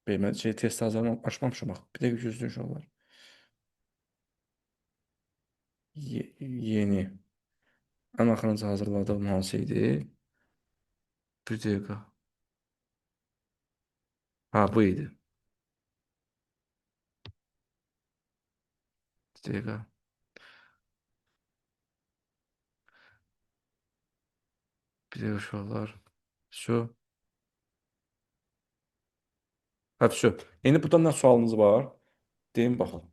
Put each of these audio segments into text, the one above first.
Mən şey test hazırlamaq açmamışam bax. Bir dəqiqə gözləyin uşaqlar. Yeni. Ən axırıncı hazırladığım hansı idi? Bir dəqiqə. Ha, bu idi. Bir dəqiqə. Bir dəqiqə uşaqlar. Şu. Ha, şu. İndi buradan nə sualınız var? Deyin baxın.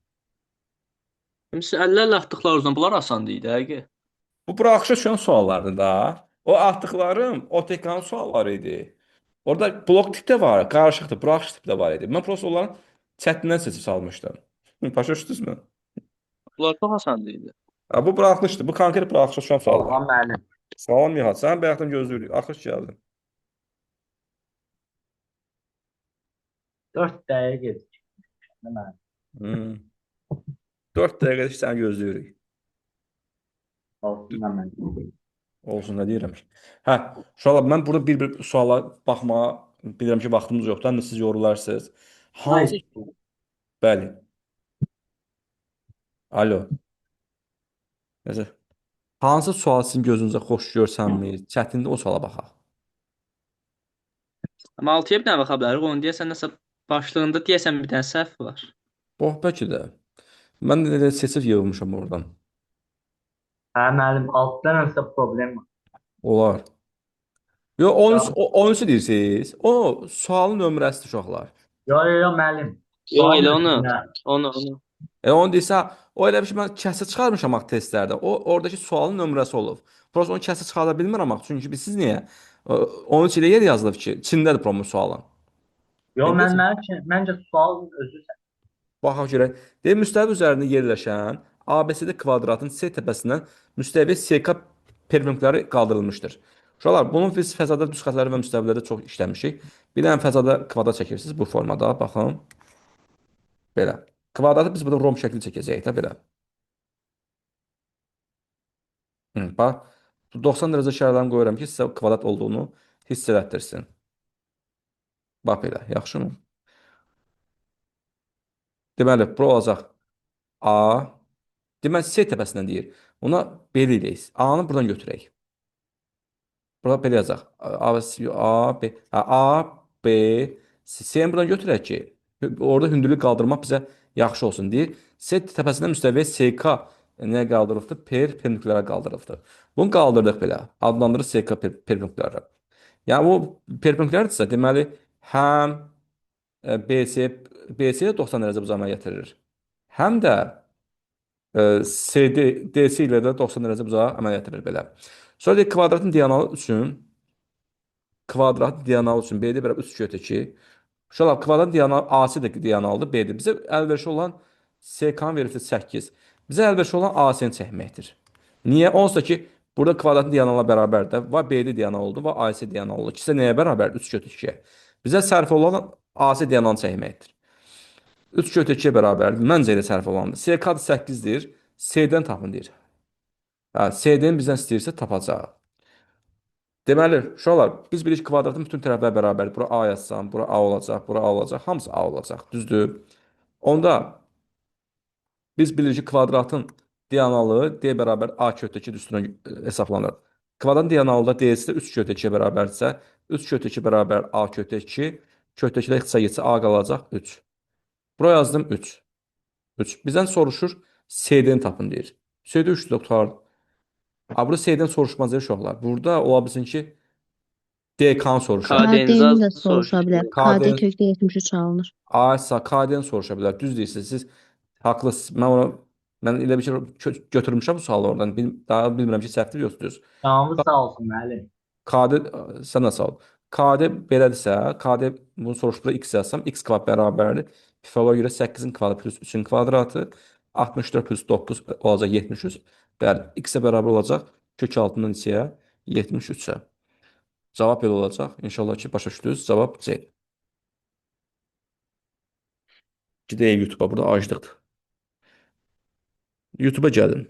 Siz əllərlə atdıqlar uzun. Bunlar asan idi, həqiqi. Bu buraxışa düşən suallardır da. O atdıqlarım OTK-nın sualları idi. Orada blok tip də var, qarışıqdır, buraxış tip də var idi. Mən prosta onların çətindən seçib salmışdım. Başa düşdünüzmü? Bunlar çox asan idi. Ha, bu buraxılışdır. Bu konkret buraxışa düşən suallar. Orhan müəllim. Salam Nihat, sən bayaqdan gözləyirik. Axış gəldin. 4 dəqiqə gecikdi müəllim. Hmm. 4 dəqiqədir ki, səni gözləyirik. Olsun da müəllim. Olsun, nə deyirəm ki. Hə, uşaqlar, mən burada bir-bir suala baxmağa bilirəm ki, vaxtımız yoxdur. Həm də siz yorularsınız. Hansı? Hayır. Bəli. Alo. Nəsə. Hansı sual sizin gözünüzə xoş görsənmir? Çətindir, o suala baxaq. Amma 6-ya bir dənə baxa bilərik. Onu deyəsən nəsə başlığında deyəsən bir dənə səhv var. Oh, bəlkə də. Mən də elə seçib yığılmışam oradan. Hə müəllim, altdan nəsə problem var. Olar. Yo, Ya, 13 deyirsiniz. O sualın nömrəsidir uşaqlar. yo müəllim. Yox, Sualın elə onu. üstünə. Onu. Onu desə, o elə bir şey mən kəsə çıxarmışam axı testlərdə. O oradakı sualın nömrəsi olub. Prosta onu kəsə çıxarda bilmirəm axı. Çünki siz niyə? 13 ilə yer yazılıb ki, içindədir promo sualın. Yo İndi məncə sualın özü baxaq görək. Deyir, müstəvi üzərində yerləşən ABCD kvadratın C təpəsindən müstəvi SK perimetrləri qaldırılmışdır. Uşaqlar, bunun biz fəzada düz xətləri və müstəvilərdə çox işləmişik. Bir dənə fəzada kvadrat çəkirsiniz bu formada. Baxın, belə. Kvadratı biz burada rom şəkli çəkəcəyik də belə. Bax, 90 dərəcə işarələrini qoyuram ki, sizə kvadrat olduğunu hiss elətdirsin. Bax belə, yaxşımı? Deməli, bura olacaq A. Deməli, C təpəsindən deyir. Ona B deyək. A-nı buradan götürək. Burada belə yazacaq. A, B. Hə, A, B, C-ni buradan götürək ki, orada hündürlük qaldırmaq bizə yaxşı olsun deyir. C təpəsindən müstəviyə SK nə qaldırılıbdır? Perpendikulyara qaldırılıbdır. Bunu qaldırdıq belə. Adlandırırıq SK perpendikulyara. Yəni bu perpendikulyardırsa, deməli həm BC BC-yə 90 dərəcə uzamaya gətirir. Həm də CD DC ilə də 90 dərəcə uzağa əməl etdirir belə. Sonra deyək kvadratın diaqonalı üçün B-də bərabər 3 götür ki, uşaqlar kvadratın diaqonalı AC də diaqonalıdır B-dir. Bizə əlverişli olan SK-nın verilisi 8. Bizə əlverişli olan AC-ni çəkməkdir. Niyə? Onsuz da ki, burada kvadratın diaqonalı bərabərdir. Və B-də diaqonalıdır və AC diaqonalıdır. İkisi nəyə bərabər? 3 götür 2-yə. Bizə sərf olan AC diaqonalını çəkməkdir. 3 götür 2-yə bərabərdir. Məncə elə sərf olandır. SK 8-dir. C-dən tapın deyir. Hə, CD-ni bizdən istəyirsə tapacaq. Deməli, uşaqlar, biz bilirik kvadratın bütün tərəfləri bərabərdir. Bura A yazsam, bura A olacaq, bura A olacaq, hamısı A olacaq. Düzdür? Onda biz bilirik ki, kvadratın diaqonalı D bərabər A kötü 2 üstünə hesablanır. Kvadratın diaqonalı da D-si də 3 kötü 2-yə bərabərdirsə, 3 kötü 2 bərabər A kötü 2, kötü 2-də ixtisar getsə A qalacaq 3. Bura yazdım 3. 3. Bizdən soruşur, CD-ni tapın deyir. CD 3-dür, qutardı. Burada C-dən soruşmaz uşaqlar. Burada ola bilsin ki, DK-nı soruşar. KD-nizi KD-ni az də soruşa bilər. soruşdu. KD KD, kökdə 73 alınır. ASA, KD-ni soruşa bilər. Düz deyirsiniz. Siz haqlısınız. Mən elə bir şey götürmüşəm bu sualı oradan. Daha bilmirəm ki, səhvdir yoxdur. canımız sağ olsun müəllim. KD, sən də sağ ol. KD belədirsə, KD bunu soruşduğunda x yazsam, x kvadrat bərabərdir. Pifagora görə 8-in kvadratı plus 3-ün kvadratı 64 plus 9 olacaq 73. Bəli, x-ə bərabər olacaq kök altından içəyə 73-ə. Cavab belə olacaq. İnşallah ki, başa düşdünüz. Cavab C. Gedək YouTube-a, burada aclıqdır. YouTube-a gəlin.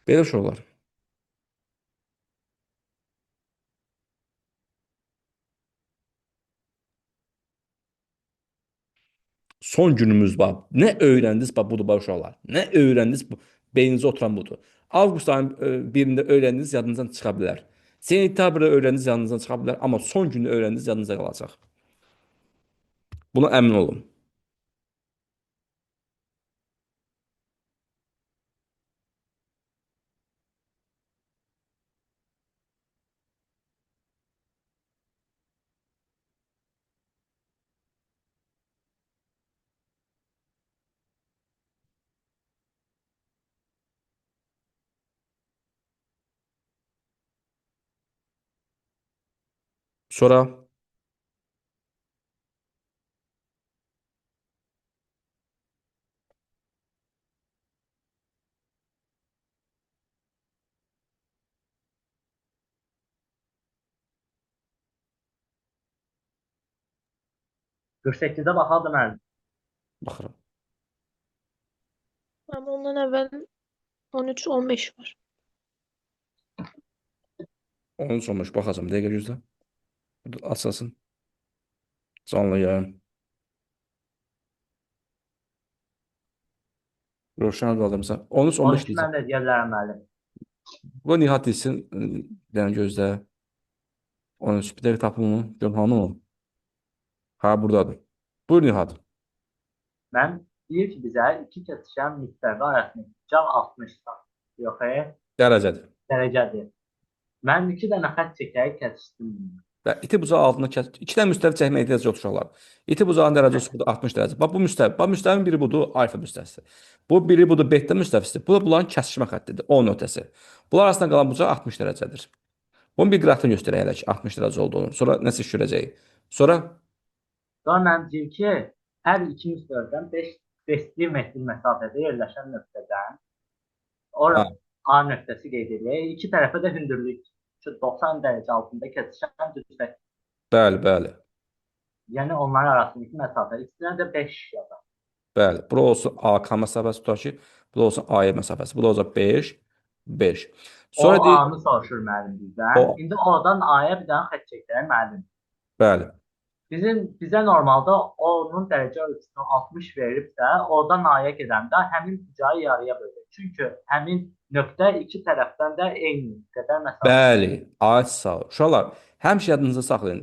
Belə uşaqlar. son günümüz var. Nə öyrəndiniz bax budur bax uşaqlar. Nə öyrəndiniz bu beyninizə oturan budur. Avqust ayının birində öyrəndiniz yadınızdan çıxa bilər. Sentyabrda öyrəndiniz yadınızdan çıxa bilər, amma son gündə öyrəndiniz yadınızda qalacaq. Buna əmin olun. Sonra 48'e bakalım müəllim. baxıram. Ama ondan evvel 13-15 var. 13 olmuş baxacam. Dəqiqə gözlə. Açılsın. Canlı yayın. Roşan qaldırmısan. 13 15 13 deyəcəm. mən də deyə bilərəm müəllim. Bu Nihat desin. Yəni gözlə. 13 bir dəqiqə tapım onu. Görüm hanı o? Ha buradadır. Buyur Nihat. Mən deyir ki, bizə iki kəsişən müstəvi arasındakı cağ 60 sm. Yox, Dərəcədir. dərəcədir. Mən 2 dənə xətt çəkərək kəsişdim bunu. Və iti bucağı altına kəs. 2 dənə müstəvi çəkməyə ehtiyac yoxdur uşaqlar. İti bucağının dərəcəsi budur 60 dərəcə. Bax bu müstəvi. Bax müstəvinin biri budur alfa müstəvisi. Bu biri budur beta müstəvisi. Bu da bunların kəsişmə xəttidir. O nöqtəsi. Bunlar arasında qalan bucaq 60 dərəcədir. Bunun bir qrafiqini göstərək hələ ki 60 dərəcə olduğunu. Sonra nəsə iş görəcəyik. Sonra Sonra mən deyir ki, hər iki müstəvidən 5 metr məsafədə yerləşən nöqtədən ora Ha. A nöqtəsi qeyd edilir. İki tərəfə də hündürlük 90 dərəcə altında kəsişən düzlək. bəli, bəli. Yəni onların arasındakı məsafə ikisinə də 5 yazar. Bəli. Bura olsun AK məsafəsi tutaq ki, bu da olsun AY məsafəsi. Bu da olacaq 5, 5. Sonra O deyir, A-nı soruşur müəllim bizdən. O. İndi O-dan A-ya bir dənə xətt çəkək müəllim. bəli. Bizə normalda onun dərəcə ölçüsünü 60 verilibsə, oradan A-ya gedəndə həmin bucağı yarıya bölür. Çünki həmin nöqtə iki tərəfdən də eyni qədər məsafə. Bəli. Ay sağ ol. Uşaqlar, həmişə yadınızda saxlayın.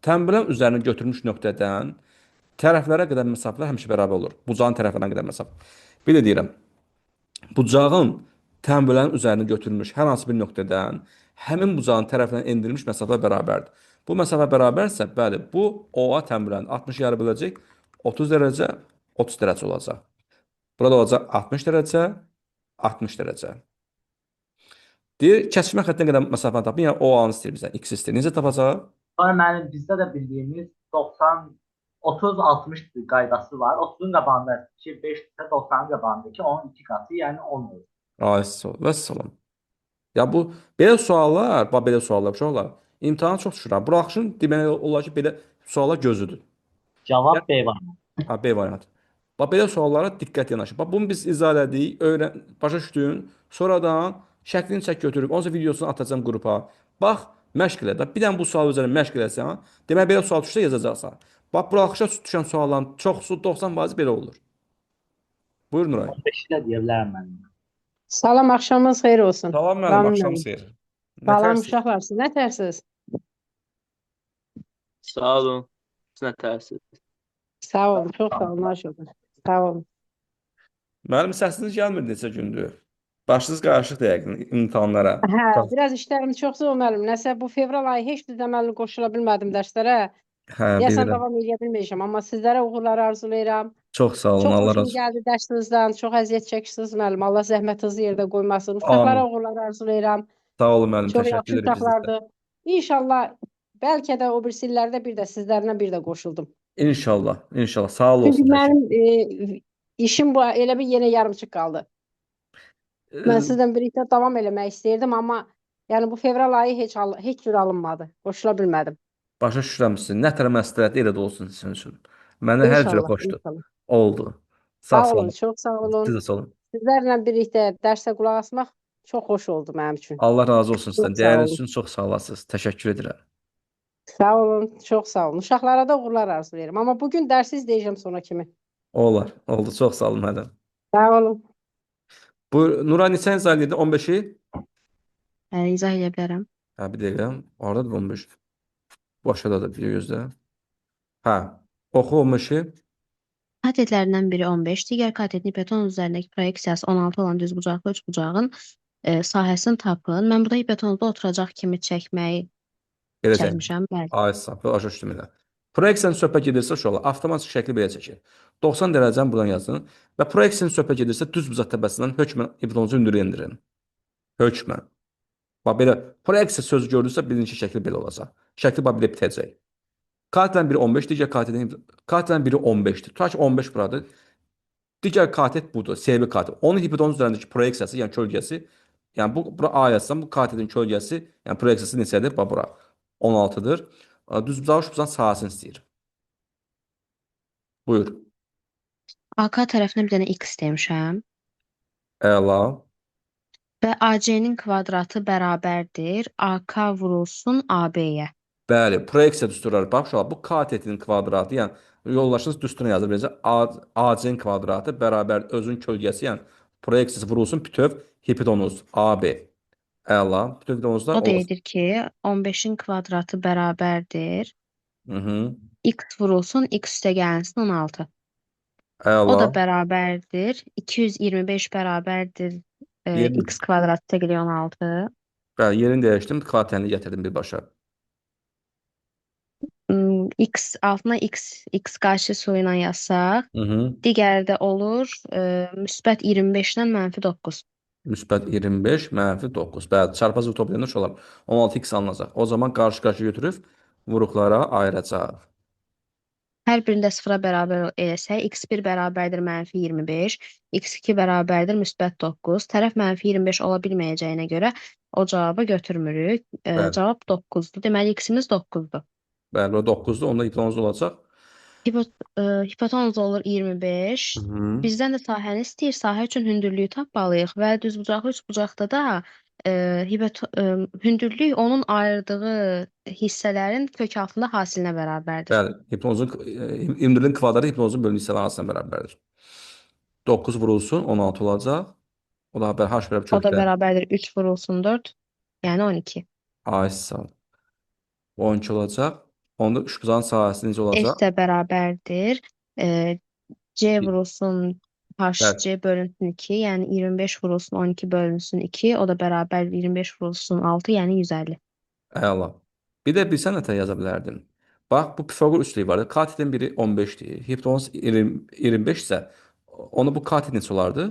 Tənbəlin üzərinə götürmüş nöqtədən tərəflərə qədər məsafələr həmişə bərabər olur. Bucağın tərəflərinə qədər məsafə. Bir də deyirəm, bucağın tənbələrin üzərinə götürülmüş hər hansı bir nöqtədən həmin bucağın tərəfindən endirilmiş məsafə bərabərdir. Bu məsafə bərabərsə, bəli, bu OA tənbələnin 60 yarı böləcək 30 dərəcə, 30 dərəcə olacaq. Burada olacaq 60 dərəcə, 60 dərəcə. Deyir, kəsişmə xəttinə qədər məsafəni tapın. Yəni OA-nı istəyir bizdən, X istəyir. Necə tapacaq? Sonra müəllim bizdə də bildiyimiz 90 30-60 qaydası var. 30-un qabağındakı 5-də 90-ın qabağındakı 12 qatı, yəni 10 olur. Ay, sağ ol. Vəssalam. Ya bu belə suallar, bax belə suallar, uşaqlar. İmtahana çox düşürəm. Buraxışın deməli olar ki, belə suallar gözüdür. Cavab B var. Ha, B variantı. Bax belə suallara diqqət yanaşın. Bax bunu biz izah elədik, başa düşdün. Sonradan şəklini çək götürüb, onsa videosunu atacağam qrupa. Bax, məşq elə də. Bir dənə bu sualı üzərində məşq eləsən, demək belə sual düşsə yazacaqsan. Bax buraxışa düşən sualların çoxusu 90% belə olur. Buyur Nuray. 15-i də deyə bilərəm mən. Salam, akşamınız xeyir olsun. Salam müəllim, Salam axşam müəllim. xeyir. Salam uşaqlar, siz nə tərsiz? Sağ olun. Siz nə tərsiz? Sağ olun, çox sağ olun, aşağıda. Sağ olun. Müəllim səsiniz gəlmir neçə gündür. Başınız qarışıq yəqin imtahanlara. Hə, Çox- biraz işlərim çoxdur müəllim. Nəsə bu fevral ayı heç bir deməli qoşula bilmədim dərslərə. Hə, Deyəsən bilirəm. davam edə bilməyəcəm, amma sizlərə uğurlar arzulayıram. Çox sağ olun, Çox Allah xoşum razı olsun. gəldi dərsinizdən. Çox əziyyət çəkirsiniz müəllim. Allah zəhmətinizi yerdə qoymasın. Uşaqlara uğurlar arzulayıram. Sağ olun müəllim, Çox təşəkkür yaxşı edirik biz də. uşaqlardır. İnşallah bəlkə də o birisi illərdə bir də sizlərlə bir də qoşuldum. İnşallah, inşallah. Sağ ol Çünki olsun. mənim işim bu elə bir yenə yarımçıq qaldı. Mən təşəkkür. sizlə birlikdə davam eləmək istəyirdim, amma yəni bu fevral ayı heç cür alınmadı. Qoşula bilmədim. Başa düşürəm sizi. Nə tər məsləhət elə də olsun sizin üçün. Mənə hər cürə İnşallah, xoşdur. inşallah. Oldu. Sağ Sağ olun, olun. çox sağ olun. Siz də sağ olun. Sizlərlə birlikdə dərsə qulaq asmaq çox xoş oldu mənim üçün. Allah razı olsun sizdən. Çox sağ Dəyəriniz olun. üçün çox sağ olasınız. Təşəkkür edirəm. Sağ olun, çox sağ olun. Uşaqlara da uğurlar arzulayıram. Amma bugün dərsi izləyəcəm sonra kimi. Olar. Oldu. Çox sağ olun müəllim. Sağ olun. Bu Nuray neçə izah edirdi? 15-i? İzah edə bilərəm. Hə, bir dəqiqə. Orada da 15. Başda da bir gözlə. Hə. Oxu 15-i. Katetlərindən biri 15, digər katetin hipotenuz üzərindəki proyeksiyası 16 olan düzbucaqlı üçbucağın sahəsini tapın. Mən burada hipotenuzda oturacaq kimi çəkməyi Beləcək. çəkmişəm. Bəli. Ay sapı aşağı üstümdə. Proyeksiyanın söhbət gedirsə şu olar. Avtomatik şəkli belə çəkir. 90 dərəcəni buradan yazın və proyeksiyanın söhbət gedirsə düz bucaq təpəsindən hökmən hipotenuzu hündürə endirin. Hökmən. Bax belə proyeksiya sözü gördünüzsə birinci şəkli belə olacaq. Şəkli bax belə bitəcək. Katetlərin biri 15, digər katetlərin biri 15-dir. Tutaq ki 15 buradır. Digər katet budur, CV katet. Onun hipotenuz üzərindəki proyeksiyası, yəni kölgəsi, yəni bura A yazsam, bu katetin kölgəsi, yəni proyeksiyası neçədir? Bax bura 16-dır. Düzbucağı üçbucağın sahəsini istəyir. Buyur. AK tərəfinə bir dənə x demişəm. Əla. Və AC-nin kvadratı bərabərdir AK vurulsun AB-yə. Bəli, proyeksiya düsturları. Bax, uşaqlar, bu katetin kvadratı, yəni yoldaşınız düsturuna yazır. Beləcə AC-nin kvadratı bərabər özünün kölgəsi, yəni proyeksiyası vurulsun bütöv hipotenuz AB. Əla. Bütöv hipotenuzda O da olur. edir ki, 15-in kvadratı bərabərdir. Mhm. X vurulsun, x üstə gəlsin 16. O Əla. da bərabərdir. 225 bərabərdir Yerini, x kvadrat təqli 16. bəli, yerini dəyişdim, katenini gətirdim birbaşa. X altına x qarşı üsulu ilə yazsaq, Mhm. digəri də olur müsbət 25-dən mənfi 9. Müsbət 25 mənfi 9. Bəli, çarpazı toplayanda şu olar. 16x alınacaq. O zaman qarşı-qarşı götürüb vuruqlara ayıracaq. Hər birində sıfıra bərabər eləsək, x1 bərabərdir mənfi 25, x2 bərabərdir müsbət 9. Tərəf mənfi 25 ola bilməyəcəyinə görə o cavabı götürmürük. Bəli. Cavab 9-dur. Deməli, x-imiz 9-dur. Bəli, o 9-dur. Onda hipotenuz olacaq. Hipotenuz olur 25. Mhm. Bizdən də sahəni istəyir. Sahə üçün hündürlüyü tapmalıyıq və düzbucaqlı üçbucaqda da hündürlük onun ayırdığı hissələrin kök altında hasilinə bərabərdir. Bəli, hipotenuzun hündürlüyün kvadratı hipotenuzun bölünmə hissələri arasına bərabərdir. 9 vurulsun 16 olacaq. O da h bərabər O da kökdə bərabərdir 3 vurulsun 4, yəni 12. a hissəsi 12 olacaq. Onda üçbucağın sahəsi necə S olacaq? də bərabərdir. C vurulsun Bəli. HC bölünsün 2, yəni 25 vurulsun 12 bölünsün 2, o da bərabər 25 vurulsun 6, yəni 150. Əla. Bir də bilsən nətə yaza bilərdin. Bax, bu Pifaqor üçlüyü var. Katetin biri 15-dir. Hipotenuz 25 isə onu bu katet neçə olardı?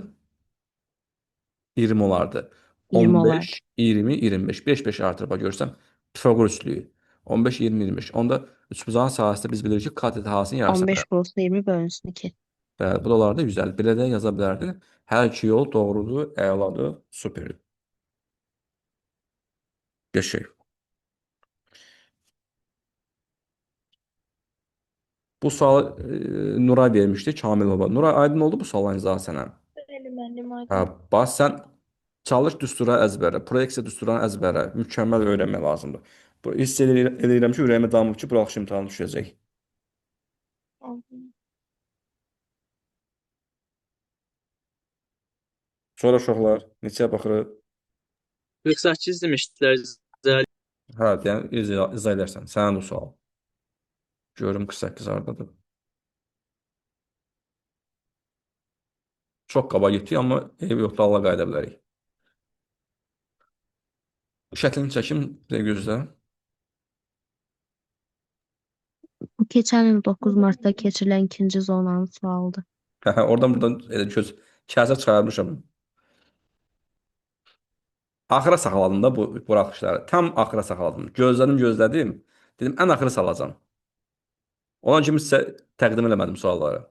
20 olardı. 20 olardı. 15, 20, 25. 5-5 artırıb bax görürsən. Pifaqor üçlüyü. 15, 20, 25. Onda üçbucağın sahəsində biz bilirik ki, katet hasının yarısına 15 bərabər. vurulsun 20 bölünsün 2. Bəli, bu da olardı 150. Belə də yaza bilərdin. Hər iki yol doğrudur, əladır, superdir. Qəşəng. Bu sualı Nuray vermişdi, Kamilova. Nuray, aydın oldu bu sualın izahı sənə? Bəli, müəllim, Hə, aydın. bax sən çalış düstura əzbərə, proyeksiya düsturunu əzbərə, mükəmməl öyrənmək lazımdır. Bu hiss edirəm ki, ürəyimə damıb ki, buraxış imtahanı düşəcək. Sonra uşaqlar neçəyə baxırıq? 48 demişdilər. Hə, yəni izah edərsən. Sənin o sual. Görüm 48 hardadır. Çox qaba getdik, amma eybi yoxdur, Allah qayıda bilərik. Şəklini çəkim, bir gözlə. Bu keçən il 9 Martda keçirilən ikinci zonanın sualıdır. Oradan buradan elə göz kəsə çıxarmışam. Axıra saxladım da bu buraxışları. Tam axıra saxladım. Gözlədim. Dedim, ən axırı salacam. Olan kimi sizə təqdim eləmədim sualları.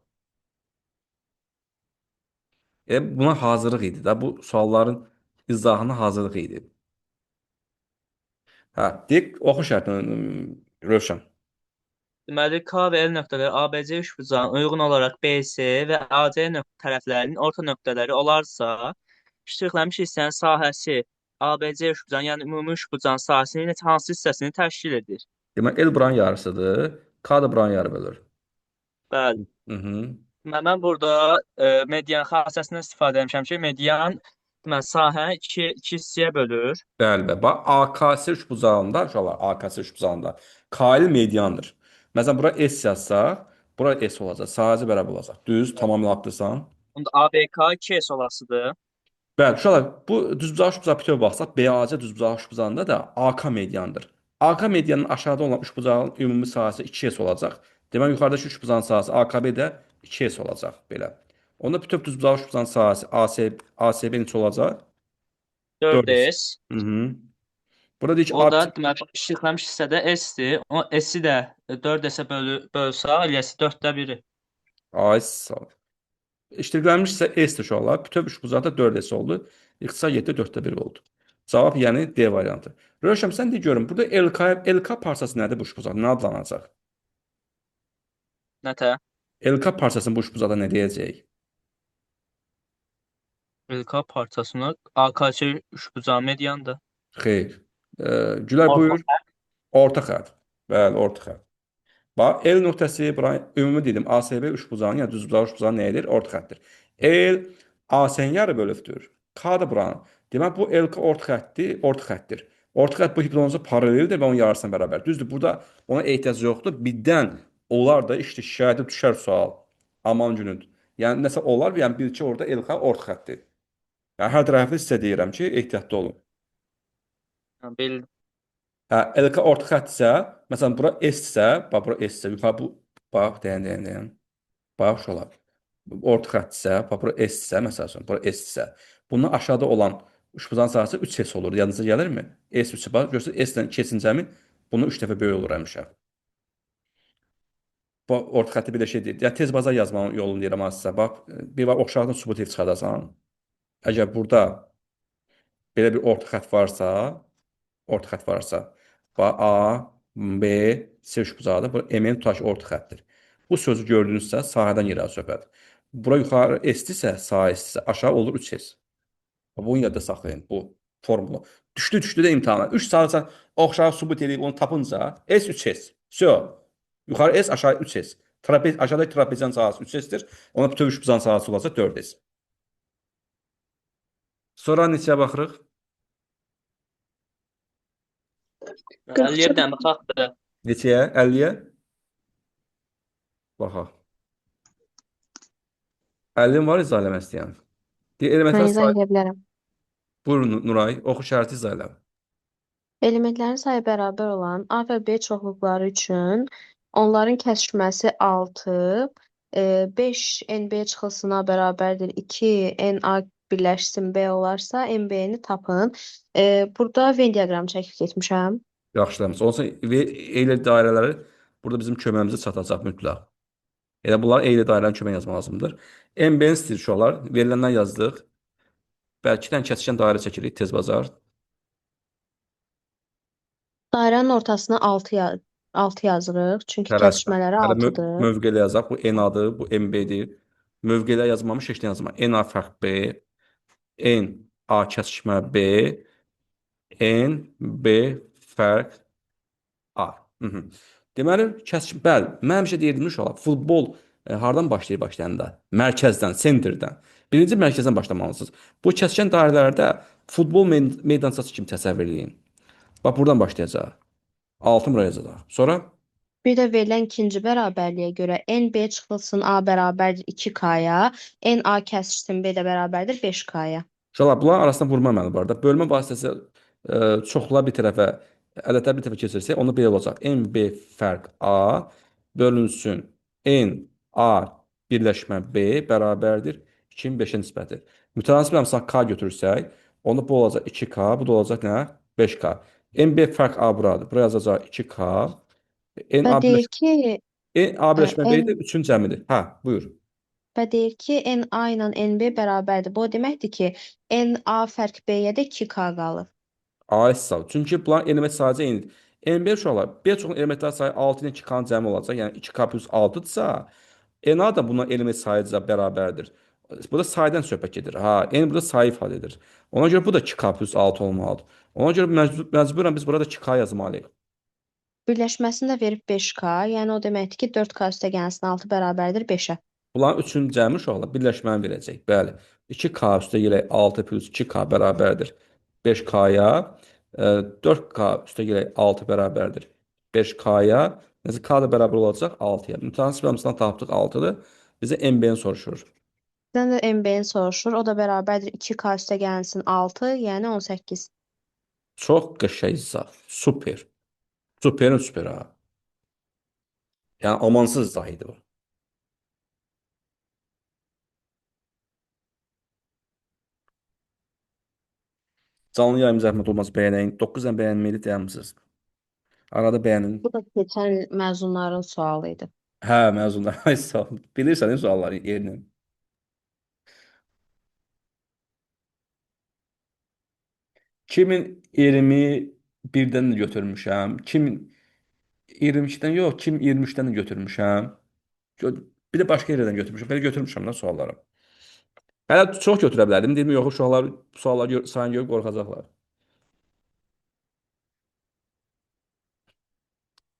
Buna hazırlıq idi də. Bu sualların izahına hazırlıq idi. Hə, deyək, oxu şərtini Rövşən. Deməli, K və L nöqtələri ABC üçbucağına uyğun olaraq BC və AC tərəflərinin orta nöqtələri olarsa, iştirakləmiş hissənin sahəsi ABC üçbucağının, yəni ümumi üçbucağın sahəsinin hansı hissəsini təşkil edir? Deməli, L buranın yarısıdır, K da buranın yarı bölür. Bəli. Mhm. Mən burada median xassəsindən istifadə etmişəm ki, median deməli sahəni iki hissəyə bölür. Bəli, bəli. Bax, AKS üçbucağında, uşaqlar, AKS üçbucağında K-il mediandır. Məsələn, bura S yazsaq, bura S olacaq. Sahəsi bərabər olacaq. Düz, tamamilə haqlısan. Onda ABK 2S olasıdır. Bəli, uşaqlar, bu düzbucaq üçbucaq bütöv baxsaq, BAC düzbucaq üçbucağında da AK mediandır. AK medianın aşağıda olan üçbucağın ümumi sahəsi 2S olacaq. Deməli, yuxarıdakı üçbucağın sahəsi AKB də 2S olacaq belə. Onda bütöv düzbucaq üçbucağın sahəsi ASB neçə olacaq? 4S. 4S. Mhm. Burada deyir ki, O da deməli işlənmiş hissədə S-dir. O S-i də 4S-ə bölsək, eləyəsi 4/1-i. ay sağ ol. İştiqlənmiş isə S-dir uşaqlar. Bütöv üçbucaqda 4S oldu. İxtisar 7 4/1 oldu. Cavab yəni D variantı. Rövşən, sən de görün, burada LK parçası nədir bu üçbucaq? Nə adlanacaq? Nətə? LK parçasını bu üçbucaqda nə deyəcəyik? LK parçasına AKC üçbucağı mediandır. Xeyr. Gülər Orta buyur. Orta xətt. Bəli, orta xətt. Bax, L nöqtəsi bura ümumi dedim. ASB üçbucağının, yəni düzbucaq üçbucağının nəyidir? Orta xəttdir. L AS-nin yarı bölüvdür. K da buranın. Demək bu LK orta xəttdir, orta xəttdir. Orta xətt bu hipotenuza paraleldir və onun yarısına bərabər. Düzdür, burada ona ehtiyac yoxdur. Birdən olar da işte şikayətə düşər sual. Aman günüdür. Yəni nəsə olar, yəni bil ki, orada LK orta xəttdir. Yəni hər tərəfli sizə deyirəm ki, ehtiyatlı olun. Bildim. Hə, LK orta xəttsə, məsələn bura S-sə, bax bura S-sə, yuxarı bu bax dayan. Bax şolar. Orta xəttsə, bax bura S-sə, məsəl üçün bura S-sə, bundan aşağıda olan üçbucağın sahəsi 3S olur. Yadınıza gəlirmi? S3 bax, görürsüz S-lə 2-nin cəmi bunu 3 dəfə böyük olur həmişə. Bu orta xətti bir də şey deyil. Yəni tez bazar yazmanın yolunu deyirəm sizə. Bax, bir var oxşarlıqdan subut ev çıxardasan. Əgər burada belə bir orta xətt varsa, bax A, B, C üçbucağıdır. Bu MN tutaq ki, orta xəttdir. Bu sözü gördünüzsə sahədən irəli söhbət. Bura yuxarı S-dirsə, sahə S-dirsə, aşağı olur 3S. Bunu yadda saxlayın, bu formulu. Düşdü də imtahana. 3 saatsa oxşar subut edib onu tapınca S 3S. Всё. Yuxarı S, aşağı 3S. Aşağıdakı trapeziyanın sahəsi 3S-dir. Ona bütöv üçbucağın sahəsi olacaq 4S. Sonra neçəyə baxırıq? 57-dən baxaq da. Neçəyə? 50-yə? Baxaq. 50-in var izah eləmək istəyən. Mən Elementlər izah sayı. edə bilərəm. Buyurun Nuray, oxu şərti izah elə. Elementlərin sayı bərabər olan A və B çoxluqları üçün onların kəsişməsi 6, 5 NB çıxılsına bərabərdir 2, NA birləşsin B olarsa NB-ni tapın. Burada Venn diaqramı çəkib getmişəm. Yaxşılamış. Olsa eylə dairələri burada bizim köməyimizə çatacaq mütləq. Elə bunlar eylə dairələrin kömək yazmaq lazımdır. MB-nin istəyir uşaqlar. Veriləndən yazdıq. Bəlkə də kəsişən dairə çəkirik tez bazar. Dairənin ortasına 6 yazırıq. Çünki kəsişmələri 6-dır. Mövqelə yazaq. Bu NA-dır, bu MB-dir. Mövqelə yazmamış, heç nə yazma. NA fərq B, NA kəsişmə B, NB fərq A. Deməli, bəli, mən həmişə deyirdim uşaqlar, futbol hardan başlayır başlayanda? Mərkəzdən, sentrdən. Birinci mərkəzdən başlamalısınız. Bu kəsişən dairələrdə futbol meydançası kimi təsəvvür edin. Bax, buradan başlayacaq. 6 bura yazacaq. Sonra? Bir də verilən ikinci bərabərliyə görə NB çıxılsın A bərabərdir 2K-ya, NA kəsişsin B də bərabərdir 5K-ya. Uşaqlar, bunların arasında vurma əməli var da. Bölmə vasitəsilə çoxlar bir tərəfə, ədədlər bir tərəfə keçirsək, onda belə olacaq. NB fərq A bölünsün NA birləşmə B bərabərdir 2-nin 5-ə nisbəti. Mütənasib əmsal K götürsək, onda bu olacaq 2K, bu da olacaq nə? 5K. NB fərq A buradır. Buraya yazacaq 2K. Və deyir ki, A birləşmə B də 3-ün cəmidir. Hə, buyur. Və deyir ki, NA ilə NB bərabərdir. Bu o deməkdir ki, NA fərq B-yə də 2K qalır. Ay sağ ol. Çünki bunların element sayıcı eynidir. NB uşaqlar, B çoxun elementlər sayı 6 ilə 2K-nın cəmi olacaq. Yəni 2K plus 6-dırsa, NA da buna element sayıca bərabərdir. Burada sayıdan söhbət gedir. Ha, N burada sayı ifadə edir. Ona görə bu da 2K plus 6 olmalıdır. Ona görə məcburən biz burada 2K yazmalıyıq. Birləşməsini də verib 5K, yəni o deməkdir ki, 4K üstəgəlsin 6 bərabərdir 5-ə. Bunların üçün cəmi uşaqlar birləşməni verəcək. Bəli. 2K üstə gələk 6 plus 2K bərabərdir 5K-ya. 4K üstə gələk 6 bərabərdir 5K-ya. Nəsə K da bərabər olacaq 6-ya. Mütənsib hamısından tapdıq 6-dır. Bizə MB-ni soruşur. Bizdən də MB-ni soruşur. O da bərabərdir 2K üstə gəlsin 6, yəni 18. Çox qəşəng izah. Super. Superin super ha. Yəni amansız izah idi bu. Canlı yayım zəhmət olmaz bəyənəyin. 9 dənə bəyənməyini deyəmsiniz. Arada bəyənin. Bu da keçən il məzunların sualı idi. Hə, məzunlar. Ay sağ ol. Bilirsən değil mi sualları yerini? Kimin 21-dən də götürmüşəm. Kimin 22-dən yox, kim 23-dən də götürmüşəm. Bir də başqa yerdən götürmüşəm. Belə götürmüşəm də sualları. Hələ çox götürə bilərdim. Dedim yox, uşaqlar sualları sayını görüb qorxacaqlar.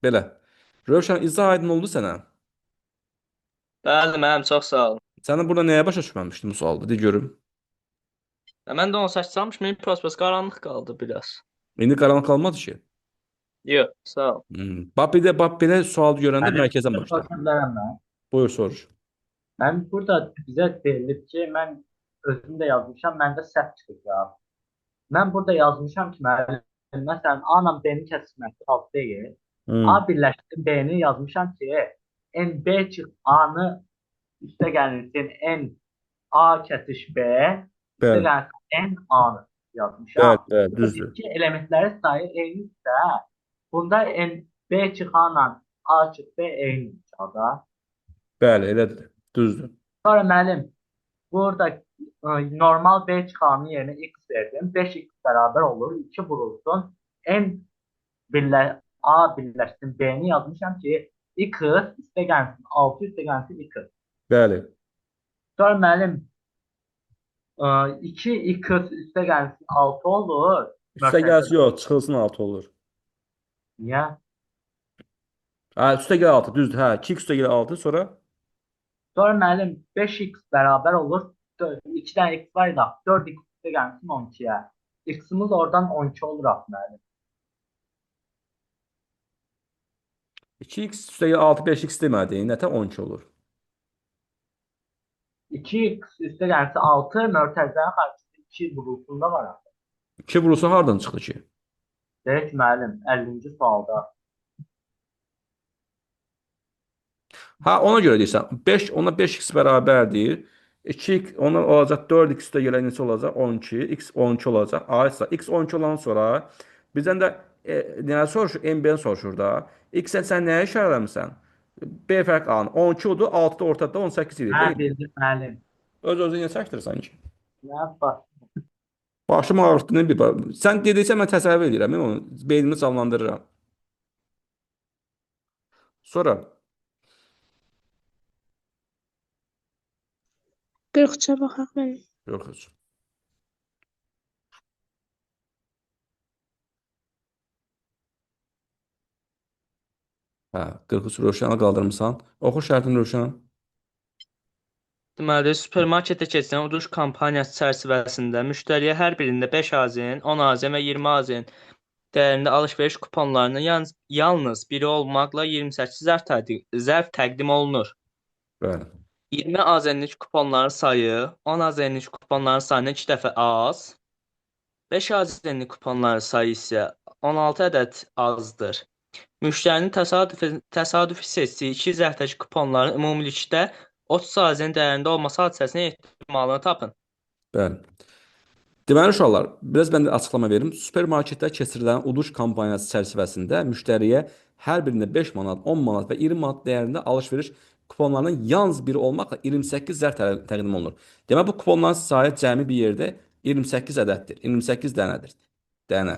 Belə. Rövşən, izah aydın oldu sənə. Bəli, mənim çox sağ olun. Sənin burada nəyə başa düşməmişdin bu sualda? De görüm. Mən də 18 salmış, mənim prospekt qaranlıq qaldı biraz. İndi qaranlıq qalmadı ki. Yox, sağ ol. Bax bir də bax belə sual görəndə mərkəzdən başla. Soruşa bilərəm mən. Buyur soruş. Mən burada bizə deyilib ki, mən özüm də yazmışam, məndə səhv çıxacaq. Mən burada yazmışam ki, müəllim, məsələn, A ilə B-nin kəsişməsi 6 deyil. A birləşdirdim B-ni yazmışam ki, n B çıx A-nı üstə gəlirsin n A kəsiş B, üstə Bəli. gəlirsin n A-nı yazmışam. Bəli, bəli, düzdür. İki elementlərin sayı eynidirsə, bunda n B çıx A ilə A çıx B eynidir da. Bəli, elədir. Düzdür. Sonra müəllim, burada normal B çıxanın yerinə x verdim. 5x bərabər olur. 2 vurulsun. A birləşsin B-ni yazmışam ki, x üstə gəlsin 6 üstə gəlsin x. Bəli. Sonra müəllim 2x üstə gəlsin 6 olur. Üstə gəlsin yox, çıxılsın 6 olur. Niyə? Hə, üstə gəl 6, düzdür. Hə, 2 üstə gəl 6, sonra Sonra müəllim 5x bərabər olur. 2 dənə x var da 4x üstə gəlsin 12-yə. X-imiz oradan 12 olur müəllim. 2x üstə gəl 6, 5x demədi. Nətə 12 olur? 2x üstə gəlsin 6, mörtəzənin xaricində 2 vurulsunda var. 2 vurulsa hardan çıxdı ki? Deyək müəllim, 50-ci sualda. Ha, ona görə deyirsən, 5 ona 5x bərabərdir. 2x ona olacaq 4x üstə gələ neçə olacaq? 12, x 12 olacaq. Aysa x 12 olandan sonra bizdən də nə soruşur? MB-ni soruşur da. X-ə sən nəyə işarələmisən? B fərq A-nın 12 odur, 6 da ortada 18 idi. Hə, bildim müəllim. Öz-özünə çəkdirsən ki. Nə bax. Başım ağrıtdı bir bax. Sən dediksə mən təsəvvür edirəm, onu beynimi canlandırıram. Sonra 43-ə baxaq müəllim. yox heç. Hə, 43 Rövşənə qaldırmısan. Oxu şərtini Rövşən. Deməli, supermarketdə keçən uduş kampaniyası çərçivəsində müştəriyə hər birində 5 AZN, 10 AZN və 20 AZN dəyərində alış-veriş kuponlarının yalnız biri olmaqla 28 zərf təqdim olunur. Bəli. 20 AZN-lik kuponların sayı 10 AZN-lik kuponların sayından 2 dəfə az, 5 AZN-lik kuponların sayı isə 16 ədəd azdır. Müştərinin təsadüfi seçdiyi 2 zərfdəki kuponların ümumilikdə 30 AZN dəyərində olması hadisəsinin ehtimalını tapın. Bəli. Deməli uşaqlar, biraz mən də açıqlama verim. Supermarketdə keçirilən uduş kampaniyası çərçivəsində müştəriyə hər birində 5 manat, 10 manat və 20 manat dəyərində alış-veriş kuponlarının yalnız biri olmaqla 28 zərf təqdim olunur. Deməli bu kuponların sayı cəmi bir yerdə 28 ədəddir. 28 dənədir. Dənə.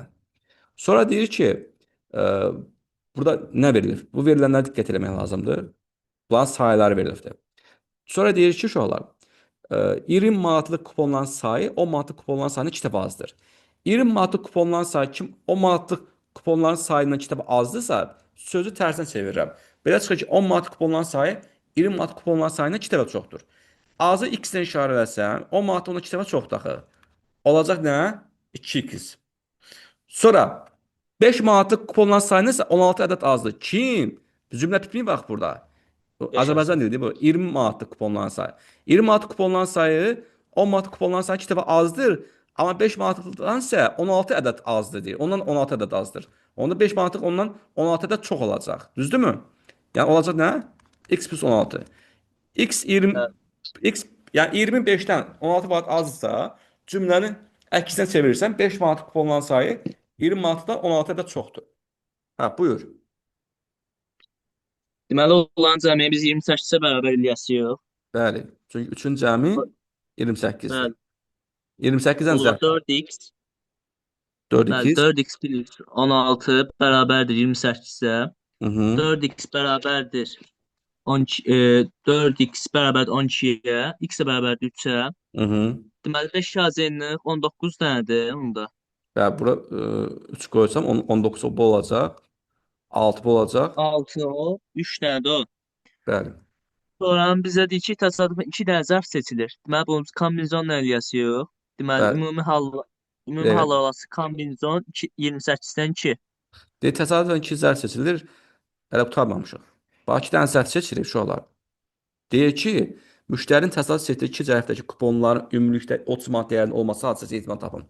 Sonra deyir ki, burada nə verilir? Bu verilənlərə diqqət etmək lazımdır. Bunların sayıları verilibdir. Sonra deyir ki, uşaqlar, 20 manatlıq kuponların sayı 10 manatlıq kuponların sayından 2 dəfə azdır. 20 manatlıq kuponların sayı 10 manatlıq kuponların sayından 2 dəfə azdırsa, sözü tərsinə çevirirəm. Belə çıxır ki, 10 manatlıq kuponların sayı 20 manat kuponların sayından 2 dəfə çoxdur. Azı x-dən işarə eləsən, 10 manat ona 2 dəfə çoxdur axı. Olacaq nə? 2x. Sonra 5 manatlıq kuponların sayını isə 16 ədəd azdır. Kim? Cümlə bitmir bax burada. Bu 5 Azərbaycan azdır. dilidi bu. 20 manatlıq kuponların sayı. 20 manatlıq kuponların sayı 10 manatlıq kuponların sayı 2 dəfə azdır. Amma 5 manatlıqdan isə 16 ədəd azdır deyir. Ondan 16 ədəd azdır. Onda 5 manatlıq ondan 16 ədəd çox olacaq. Düzdürmü? Yəni olacaq nə? X plus 16. X 20 Bəli. X yəni 25-dən 16 manat azsa, cümləni əksinə çevirirsən 5 manat kuponların sayı 20 manatdan 16 ədəd çoxdur. Hə, buyur. Deməli, onların cəmini biz 28-ə bərabər eləyəsiyik. Bəli. Çünki 3-ün cəmi 28-dir. Bəli. 28-dən Olur zərb 4x. Bəli, 4x. 4x plus 16 bərabərdir 28-ə. Hı -hı. 4x bərabərdir 12, 4x bərabərdir 12-yə. X də bərabərdir 3-ə. Hı -hı. Deməli, 5 yazınlıq 19 dənədir onda. Və bura 3 qoysam 19 bu olacaq. 6 bu olacaq. 6 o, 3 dənədir o. Bəli. Sonra bizə deyir ki, təsadüfən 2 dənə zərf seçilir. Deməli, bunun kombinizon eləyəsiyik. Deməli, Bəli. ümumi Evet. hal arası kombinizon 28-dən 2. Deyir, təsadüfən 2 zərf seçilir. Hələ qurtarmamışıq. Bax, 2 dənə zərf seçirik şu olar. Deyir ki, müştərinin təsadüf seçdiyi 2 zərfdəki kuponların ümumilikdə 30 manat dəyərinin olması hadisəsi ehtimal tapın.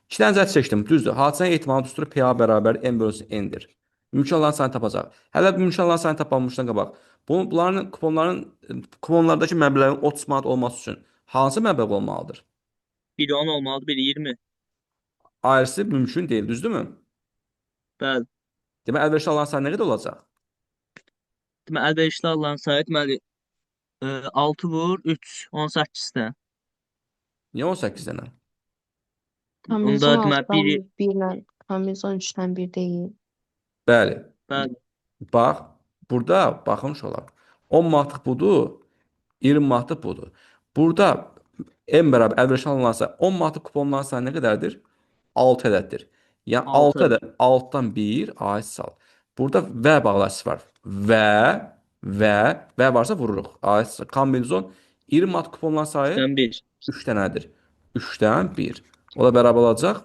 2 dənə zərf seçdim, düzdür. Hadisənin ehtimalı düsturu PA bərabər n bölünsün n-dir. Mümkün olan sayını tapacaq. Hələ bu mümkün olan sayını tapmamışdan qabaq. Bunların kuponlardakı məbləğin 30 manat olması üçün hansı məbləğ olmalıdır? Biri 10 olmalıdır, biri 20. Ayrısı mümkün deyil, düzdürmü? Bəli. Demək, əlverişli alan sayı nə qədər olacaq? Deməli, əlverişli alınan sayı deməli 6 vur 3, 18-dən. Niyə 18 dənə? Onda Kombinizon deməli 6-dan biri 1 ilə, kombinizon 3-dən 1 deyil. Bəli. bəli, Bax, burada baxın uşaqlar. 10 manatlıq budur, 20 manatlıq budur. Burada n bərabər əlverişli alınansa 10 manatlıq kuponların sayı nə qədərdir? 6 ədəddir. Yəni 6 6. ədəd 6-dan 1 ait sal. Burada və bağlaçısı var. Və varsa vururuq. Ait sal. Kombinizon 20 manat kuponların sayı 3-dən 1. 3 dənədir. 3-dən 1. O da bərabər olacaq.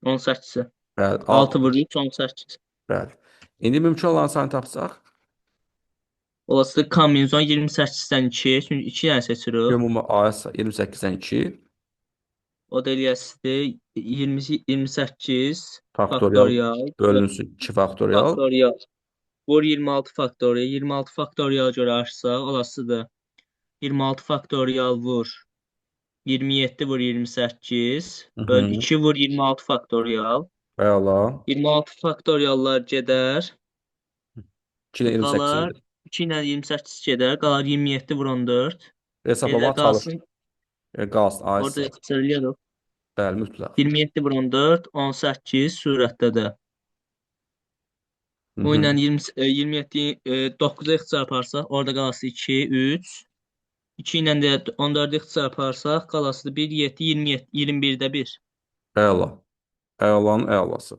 18-ə. Bəli, 6 6. vur 3, 18. Bəli. İndi mümkün olan sayını tapsaq, Olası kombinizon 28-dən 2, çünki 2 dənə seçirik. ümumi ait say 28-dən 2 O da eləyəsidir 28 faktorial faktorial. bölünsün 2 faktorial. Faktorial. Vur 26 faktorial. 26 faktoriala görə açsaq, olasıdır. 26 faktorial vur 27 vur 28 Hı böl -hı. 2 vur 26 faktorial. Əla. 26 faktoriallar gedər. 2 ilə 28 Qalar edir. 2 ilə 28 gedər. Qalar 27 vur 14. Hesablama çalış. Qalsın. Qalsın ait Orada say. yaxşı eləyək. Bəli, mütləq. 27 vur 14, 18 sürətdədir. Hı O ilə -hı. 27 9-a x çarparsaq, orada qalası 2, 3. 2 ilə də 14-ü x çarparsaq, qalası 1, 7, 27, 21-də 1. Əla. Əlanın əlası.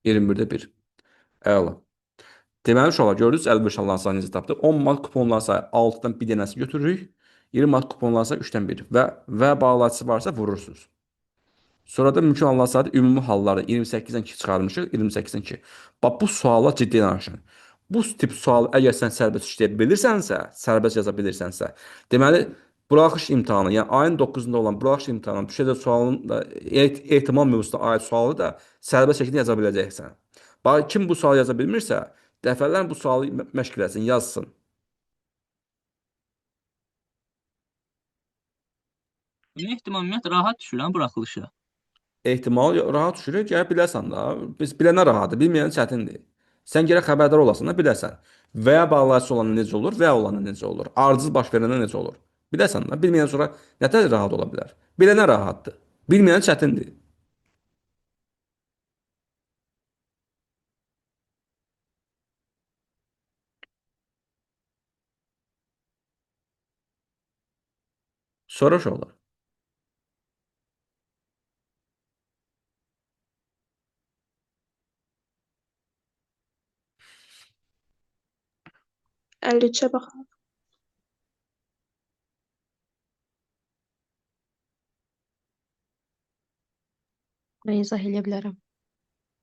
21-də 1. Əla. Deməli uşaqlar gördünüz əlverişli alınan sayı necə tapdıq? 10 manat kuponların sayı 6-dan 1 dənəsi götürürük. 20 manat kuponların sayı 3-dən 1 və bağlaçısı varsa vurursunuz. Sonra da mümkün alınan sayda ümumi hallarda 28-dən 2 çıxarmışıq, 28-dən 2. Bax bu suala ciddi yanaşın. Bu tip sual əgər sən sərbəst işləyə bilirsənsə, sərbəst yaza bilirsənsə, deməli buraxılış imtahanı, yəni ayın 9-da olan buraxılış imtahanı düşəcək sualın da ehtimal mövzusuna aid sualı da sərbəst şəkildə yaza biləcəksən. Bax kim bu sualı yaza bilmirsə, dəfələrlə bu sualı məşq eləsin, yazsın. Ehtimal ümumiyyətlə rahat düşürəm buraxılışa. Ehtimal rahat düşürük, gələ biləsən da. Biz bilənə rahatdır, bilməyənə çətindir. Sən gərək xəbərdar olasan da biləsən. Və ya bağlayıcı olanda necə olur, və ya olanda necə olur. Ardıcıl baş verəndə necə olur. Biləsən da, bilməyən sonra nətər rahat ola bilər. Bilənə rahatdır. Bilməyənə çətindir. Soruş olar. 53'e baxaq. Mən izah edə bilərəm.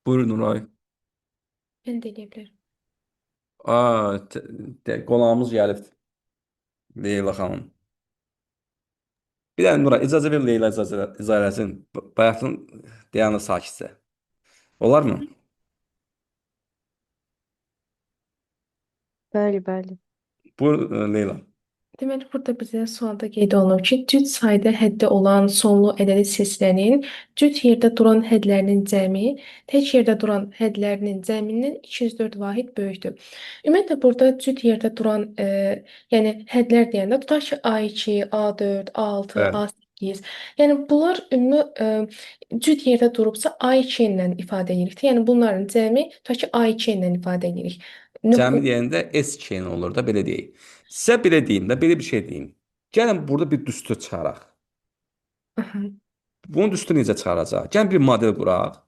Buyurun Nuray. Mən də eləyə bilərəm. Qonağımız gəlib. Leyla xanım. Bir dənə Nuray icazə ver Leyla izah eləsin. Bayaqdan dayanır sakitcə. Olarmı? Bəli, bəli. Buyur Leyla. Deməli, burada bizə sualda qeyd olunur ki, cüt sayda həddi olan sonlu ədədi silsilənin cüt yerdə duran hədlərinin cəmi tək yerdə duran hədlərinin cəmindən 204 vahid böyükdür. Ümumiyyətlə, burada cüt yerdə duran, yəni hədlər deyəndə tutaq ki, A2, A4, A6, Bəli. A8, yəni bunlar ümumi cüt yerdə durubsa A2 ilə ifadə edirik. Yəni bunların cəmi tutaq ki, A2 ilə ifadə edirik. Cəmi deyəndə S chain olur da belə deyək. Sizə belə deyim də, belə bir şey deyim. Gəlin burada bir düstur çıxaraq. Aha. Bunun düsturu necə çıxaracaq? Gəlin bir model quraq.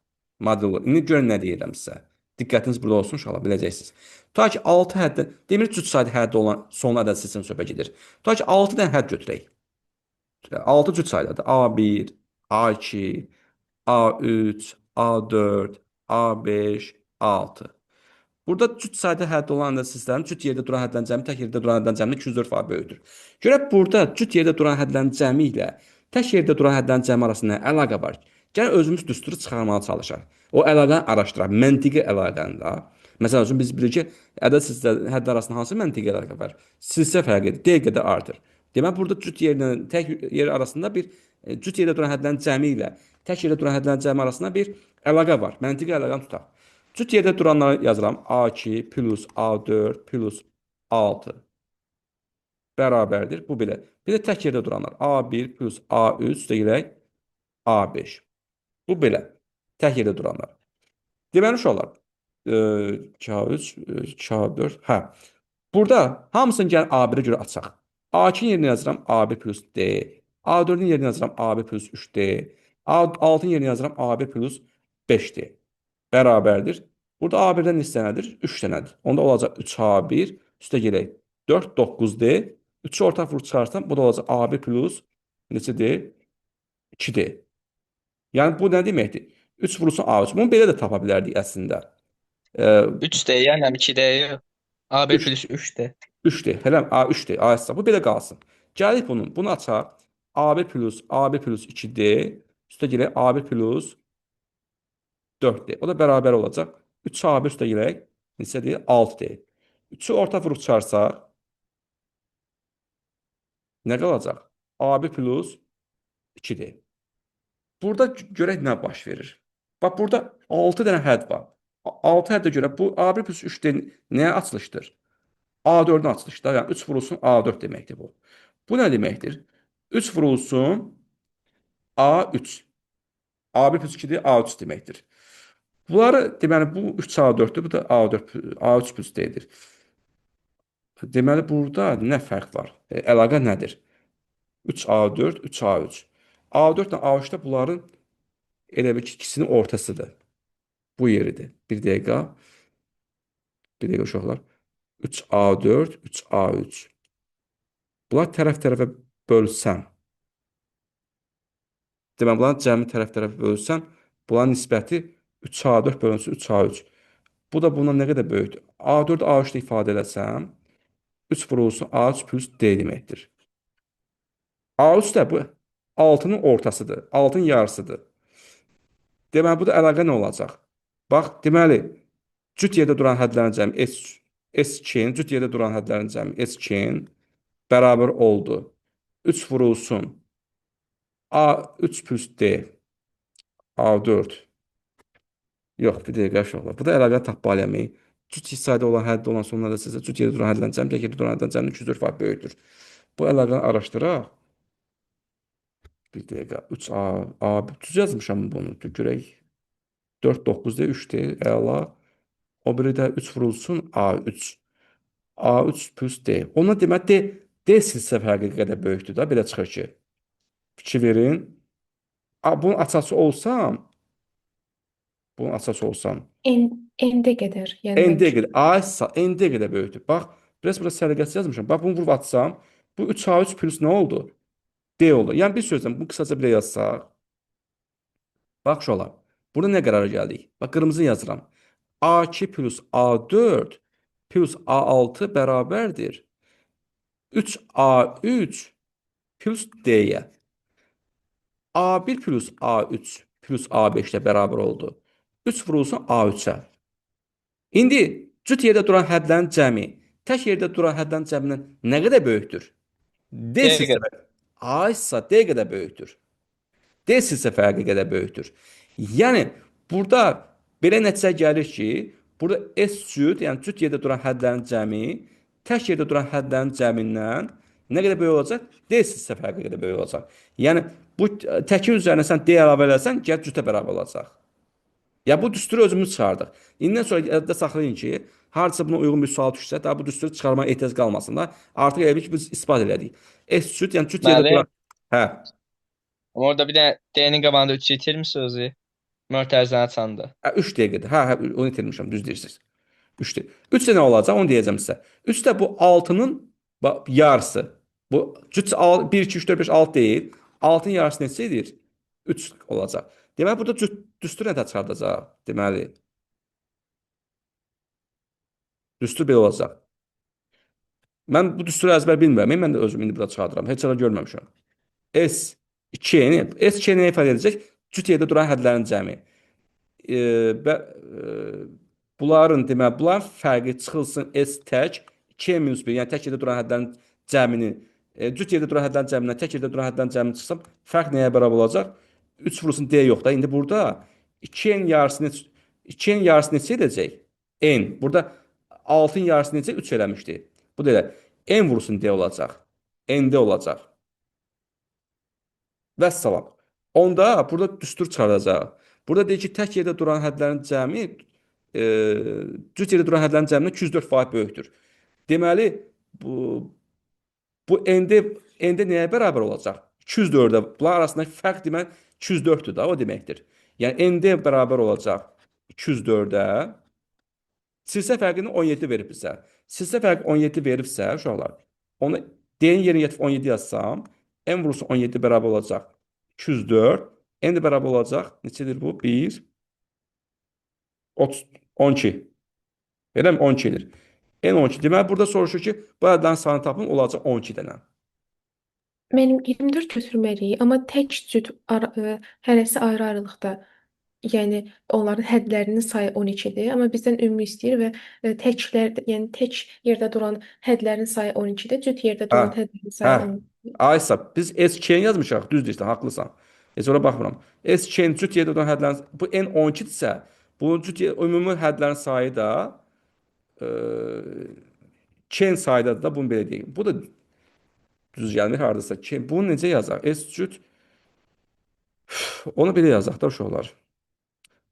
Model quraq. İndi görün nə deyirəm sizə. Diqqətiniz burada olsun inşallah biləcəksiniz. Tutaq ki 6 həddə, demir cüt sayda həddə olan son ədəd silsiləsinə söhbət gedir. Tutaq ki 6 dənə hədd götürək. 6 cüt saydadır. A1, A2, A3, A4, A5, A6. Burada cüt sayda həddə olan ədəd silsilənin cüt yerdə duran hədlərin cəmi tək yerdə duran hədlərin cəmi 204% böyükdür. Görək burada cüt yerdə duran hədlərin cəmi ilə tək yerdə duran hədlərin cəmi arasında nə əlaqə var? Gəlin özümüz düsturu çıxarmağa çalışaq. O əlaqəni araşdıraq, məntiqi əlaqəni də. Məsələn üçün biz bilirik ki, ədəd silsilə hədlər arasında hansı məntiqi əlaqə var? Silsilə fərqidir, D qədər artır. Demək burada cüt yerlə tək yer arasında bir cüt yerdə duran hədlərin cəmi ilə tək yerdə duran hədlərin cəmi arasında bir əlaqə var. Məntiqi əlaqəni tutaq. Cüt yerdə duranları yazıram. A2 plus A4 plus A6 bərabərdir. Bu belə. Bir də tək yerdə duranlar. A1 plus A3 deyilək A5. Bu belə. Tək yerdə duranlar. Deməli uşaqlar. K3, K4. Hə. Burada hamısını gəlin A1-ə görə açaq. A2-nin yerinə yazıram A1 plus D. A4-ün yerinə yazıram A1 plus 3D. A6-ın yerinə yazıram A1 plus 5D. Bərabərdir. Burada A1-dən neçə dənədir? 3 dənədir. Onda olacaq 3A1 üstə gələk 4, 9D. 3-ü ortaq vurub çıxarsam, bu da olacaq A1 plus neçədir? 2D. Yəni bu nə deməkdir? 3 vurulsun A3. Bunu belə də tapa bilərdik əslində. 3D, yəni 2D yox. A1 Üç. plus 3D. 3D. Hələm A3D. A bu belə qalsın. Gəlib bunu açaq. A1 plus 2D üstə gələk A1 plus 4D. O da bərabər olacaq. 3A1 üstə gələk neçədir? 6D. 3-ü orta vurub çıxarsaq nə qalacaq? A1 plus 2D. Burada görək nə baş verir. Bax burada 6 dənə hədd var. 6 həddə görə bu A1 plus 3D nəyə açılışdır? A4-ün açılışdır. Yəni 3 vurulsun A4 deməkdir bu. Bu nə deməkdir? 3 vurulsun A3. A1 plus 2D A3 deməkdir. Bunları deməli bu 3A4-dür, bu da A4 A3 plus D-dir. Deməli burada nə fərq var? Əlaqə nədir? 3A4, 3A3. A4 ilə A3-də bunların elə bir ki, ikisinin ortasıdır. Bu yeridir. Bir dəqiqə. Bir dəqiqə uşaqlar. 3A4, 3A3. Bunlar tərəf-tərəfə bölsəm. Deməli, bunların cəmi tərəf-tərəfə bölsəm, bunların nisbəti 3A4 bölünsün 3A3. Bu da bundan nə qədər böyükdür? A4 A3-də ifadə eləsəm, 3 vurulsun A3 plus D deməkdir. A3 də bu 6-nın ortasıdır. 6-nın yarısıdır. Deməli, burada əlaqə nə olacaq? Bax, deməli, cüt yerdə duran hədlərin cəmi S2, cüt yerdə duran hədlərin cəmi S2 bərabər oldu. 3 vurulsun A3 plus D A4. Yox, bir dəqiqə uşaqlar. Bu da əlaqə tapma aləmi. Cüt hissədə olan həddə olan sonlarda sizə cüt yerdə duran hədlərin cəmi tək yerdə duran hədlərin cəmi 204% böyükdür. Bu əlaqəni araşdıraq. Bir dəqiqə 3A, düz yazmışam bunu. Görək. 4, 9D, 3D, əla. O biri də 3 vurulsun A3. A3 plus D. Ona demək D silsilə fərqi qədər böyükdür da. Belə çıxır ki. Fikir verin. Bunun açası olsam, N-də qədər. Yəni ND qədər, ND qədər böyükdür. Bax, Biraz səliqəsiz yazmışam. Bax bunu vurub atsam, bu 3A3 plus nə oldu? D oldu. Yəni bir sözlə bu qısaca belə yazsaq, bax uşaqlar. Burada nə qərara gəldik? Bax qırmızı yazıram. A2 plus A4 plus A6 bərabərdir 3A3 plus D-yə. A1 plus A3 plus A5 də bərabər oldu. 3 vurulsun A3-ə. İndi cüt yerdə duran hədlərin cəmi tək yerdə duran hədlərin cəmindən nə qədər böyükdür? D D silsə A-sa D qədər böyükdür. D silsə fərqi qədər böyükdür. Yəni burada belə nəticə gəlir ki, burada S cüt, yəni cüt yerdə duran hədlərin cəmi tək yerdə duran hədlərin cəmindən nə qədər böyük olacaq? D silsə fərqi qədər böyük olacaq. Yəni bu təkin üzərinə sən D əlavə eləsən, gəl cütə bərabər olacaq. Ya bu düsturu özümüz çıxardıq. İndən sonra yadda saxlayın ki, hardasa buna uyğun bir sual düşsə, daha bu düsturu çıxarmaya ehtiyac qalmasın da. Artıq elə bil ki, biz isbat elədik. S cüt, yəni cüt yerdə Müəllim, duran. Hə. orada bir də D-nin qabağında 3 itirmişsiniz özü. Mötərizəni açanda. 3 dəqiqədir. Hə, onu itirmişəm, düz deyirsiniz. 3-dür. 3 də nə olacaq? Onu deyəcəm sizə. 3 də bu 6-nın yarısı. Bu cüt 1 2 3 4 5 6 deyil. 6-nın yarısı neçə edir? 3 olacaq. Deməli burada düstur nə çıxardacaq? Deməli düstur belə olacaq. Mən bu düsturu əzbər bilmirəm. Mən də özüm indi burada çıxardıram. Heç ara görməmişəm. S2-ni, S2 nə ifadə edəcək? Cüt yerdə duran hədlərin cəmi. Bunların deməli, bunlar fərqi çıxılsın S tək 2-1, yəni tək yerdə duran hədlərin cəmini, cüt yerdə duran hədlərin cəmindən tək yerdə duran hədlərin cəmini çıxsam, fərq nəyə bərabər olacaq? 3 vurulsun D yox da. İndi burada 2-nin yarısı neçə edəcək? N. Burada 6-ın yarısı necə? 3 eləmişdi. Bu da elə. N vurulsun D olacaq. N-də olacaq. Vəssalam. Onda burada düstur çıxaracaq. Burada deyir ki, tək yerdə duran hədlərin cəmi cüt yerdə duran hədlərin cəmindən 204% böyükdür. Deməli, bu n-də nəyə bərabər olacaq? 204-ə. Bunlar arasındakı fərq demək 204-dür da, o deməkdir. Yəni n-də bərabər olacaq 204-ə. Silsə fərqini 17 verib bizə. Silsə fərqi 17 veribsə, uşaqlar, onu D-nin yerinə yetirib 17 yazsam, n vurulsun 17 bərabər olacaq 204. N də bərabər olacaq. Neçədir bu? 1, 12. Elə mi? 12-dir. N 12. Deməli, burada soruşur ki, bu ədlərin sayını tapın, olacaq 12 dənə. Mənim 24 götürməliyik, amma tək cüt hərəsi ayrı-ayrılıqda. Yəni onların hədlərinin sayı 12-dir, amma bizdən ümumi istəyir və təklər, yəni tək yerdə duran hədlərin sayı 12-dir, cüt yerdə duran hədlərin sayı 12-dir. Aysa, biz S2-ni yazmışıq, düz deyirsən, haqlısan. Heç ora baxmıram. S2-nin cüt yerdə duran hədlərin, bu N 12-dirsə, bu ümumi hədlərin sayı da K-nin sayıdadır da, bunu belə deyim. Bu da düz gəlmir hardasa. Bunu necə yazaq? S cüt, onu belə yazaq da uşaqlar.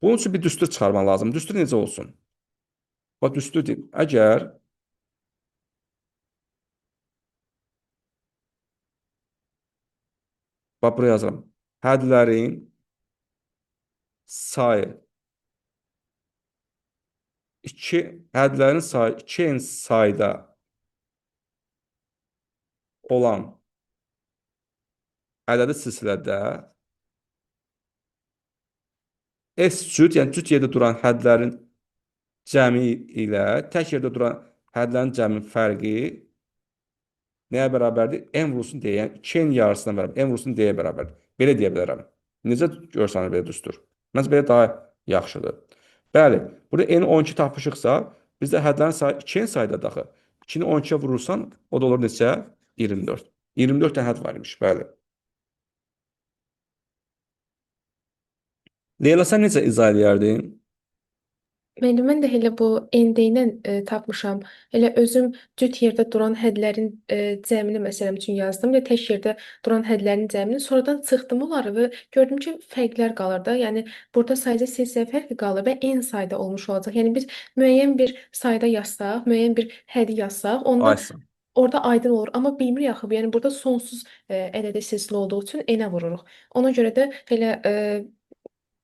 Bunun üçün bir düstur çıxarmaq lazım. Düstur necə olsun? Bax, düstur deyim. Əgər bax, buraya yazıram. Hədlərin sayı 2-nin sayda olan ədədi silsilədə S cüt, yəni cüt yerdə duran hədlərin cəmi ilə tək yerdə duran hədlərin cəmi fərqi nəyə bərabərdir? N vurulsun D, yəni 2-nin yarısına bərabər. N vurulsun D-yə bərabərdir. Belə deyə bilərəm. Necə görsənir belə düstur? Məncə belə daha yaxşıdır. Bəli, burada N 12 tapışıqsa, bizdə hədlərin sayı 2-nin sayıda daxı. 2-ni 12-yə vurursan, o da olur neçə? 24. 24 dənə hədd var imiş, bəli. Leyla, sən necə izah edərdin? Mən də elə bu ND ilə tapmışam. Elə özüm cüt yerdə duran hədlərin cəmini məsələn üçün yazdım və tək yerdə duran hədlərin cəmini. Sonradan çıxdım onları və gördüm ki, fərqlər qalır da. Yəni burada sadəcə silsilə fərqi qalır və eyni sayda olmuş olacaq. Yəni biz müəyyən bir sayda yazsaq, müəyyən bir hədi yazsaq, onda Aysa. orada aydın olur. Amma bilmirik axı, yəni burada sonsuz ədədi silsilə olduğu üçün n-ə vururuq. Ona görə də elə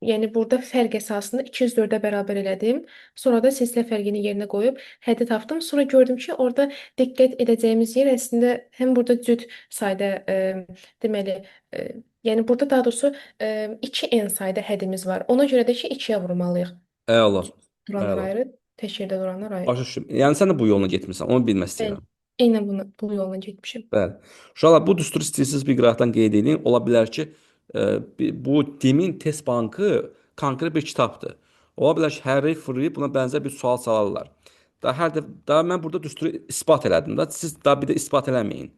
Yəni burada fərq əsasında 204-ə bərabər elədim. Sonra da silsilə fərqini yerinə qoyub həddi tapdım. Sonra gördüm ki, orada diqqət edəcəyimiz yer əslində həm burada cüt sayda deməli yəni burada daha doğrusu 2n sayda hədimiz var. Ona görə də ki, 2-yə vurmalıyıq. Əla. Duranlar Əla. ayrı, tək yerdə duranlar ayrı. Başa düşdüm. Yəni sən də bu yolla getmirsən, onu bilmək Bəli. istəyirəm. Eynən bu yolla getmişəm. Bəli. Uşaqlar, bu düsturu istəyirsiniz bir qıraqdan qeyd edin. Ola bilər ki, bu DİM-in test bankı konkret bir kitabdır. Ola bilər ki, hərrik fırlayıb buna bənzər bir sual salarlar. Daha mən burada düsturu isbat elədim da, siz daha bir də isbat eləməyin.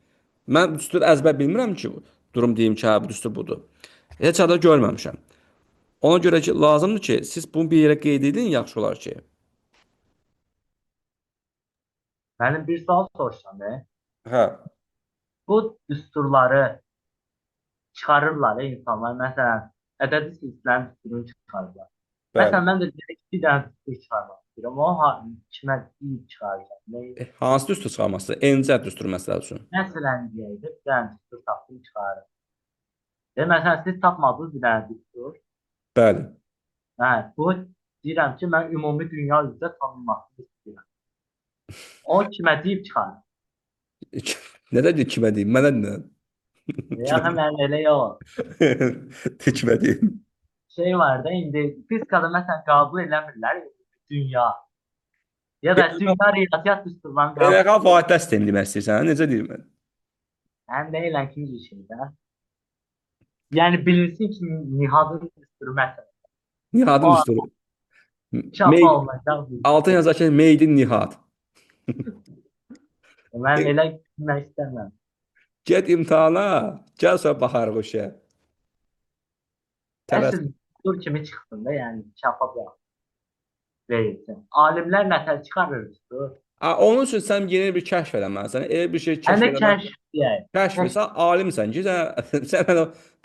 Mən düsturu əzbər bilmirəm ki, durum deyim ki, hə, bu düstur budur. Heç halda görməmişəm. Ona görə ki, lazımdır ki, siz bunu bir yerə qeyd edin, yaxşı olar ki. Mənim bir sual soruşsam, Hə. bu düsturları çıxarırlar insanlar. Məsələn, ədədi silsilənin düsturunu çıxarırlar. Bəli. Məsələn, mən də deyək bir dənə düstur çıxarmaq istəyirəm. O kimə deyib çıxaracaq? Hansı düstur çıxarması? Ncə düstur məsəl üçün. Məsələn, deyək də bir dənə düstur tapdım, çıxarırım. Məsələn, siz tapmadınız bir dənə düstur. Bəli. Hə, bu deyirəm ki, mən ümumi dünya üzrə tanınmasını istəyirəm. O kimə deyib çıxarır? Nə də kimə deyim? Mənə nə? Yəni mən elə yox. Kimə deyim? Şey var da indi fizikada məsələn qəbul eləmirlər dünya. Ya da dünya riyaziyyat düsturlarını qəbul Elə qal vahidlər sistemi demək istəyirsən, necə deyim mən? həm də elə ikinci şeydə. Yəni bilinsin ki, Nihadın düsturu məsələn. Nihadın O düsturu. çap olunacaq. Altın yazacaq Made in Nihad. Mən elə bilmək istəmirəm. Get imtahana, gəl sonra baxarıq o işə. Tələs. Əsl düstur kimi çıxsın da, yəni çapa verilsin. Alimlər nətər çıxarır düstur? Onun üçün sən yeni bir kəşf eləməlisən. Elə bir şey kəşf Hələ eləmək. kəşf deyək. Kəşf etsən alimsən ki, sən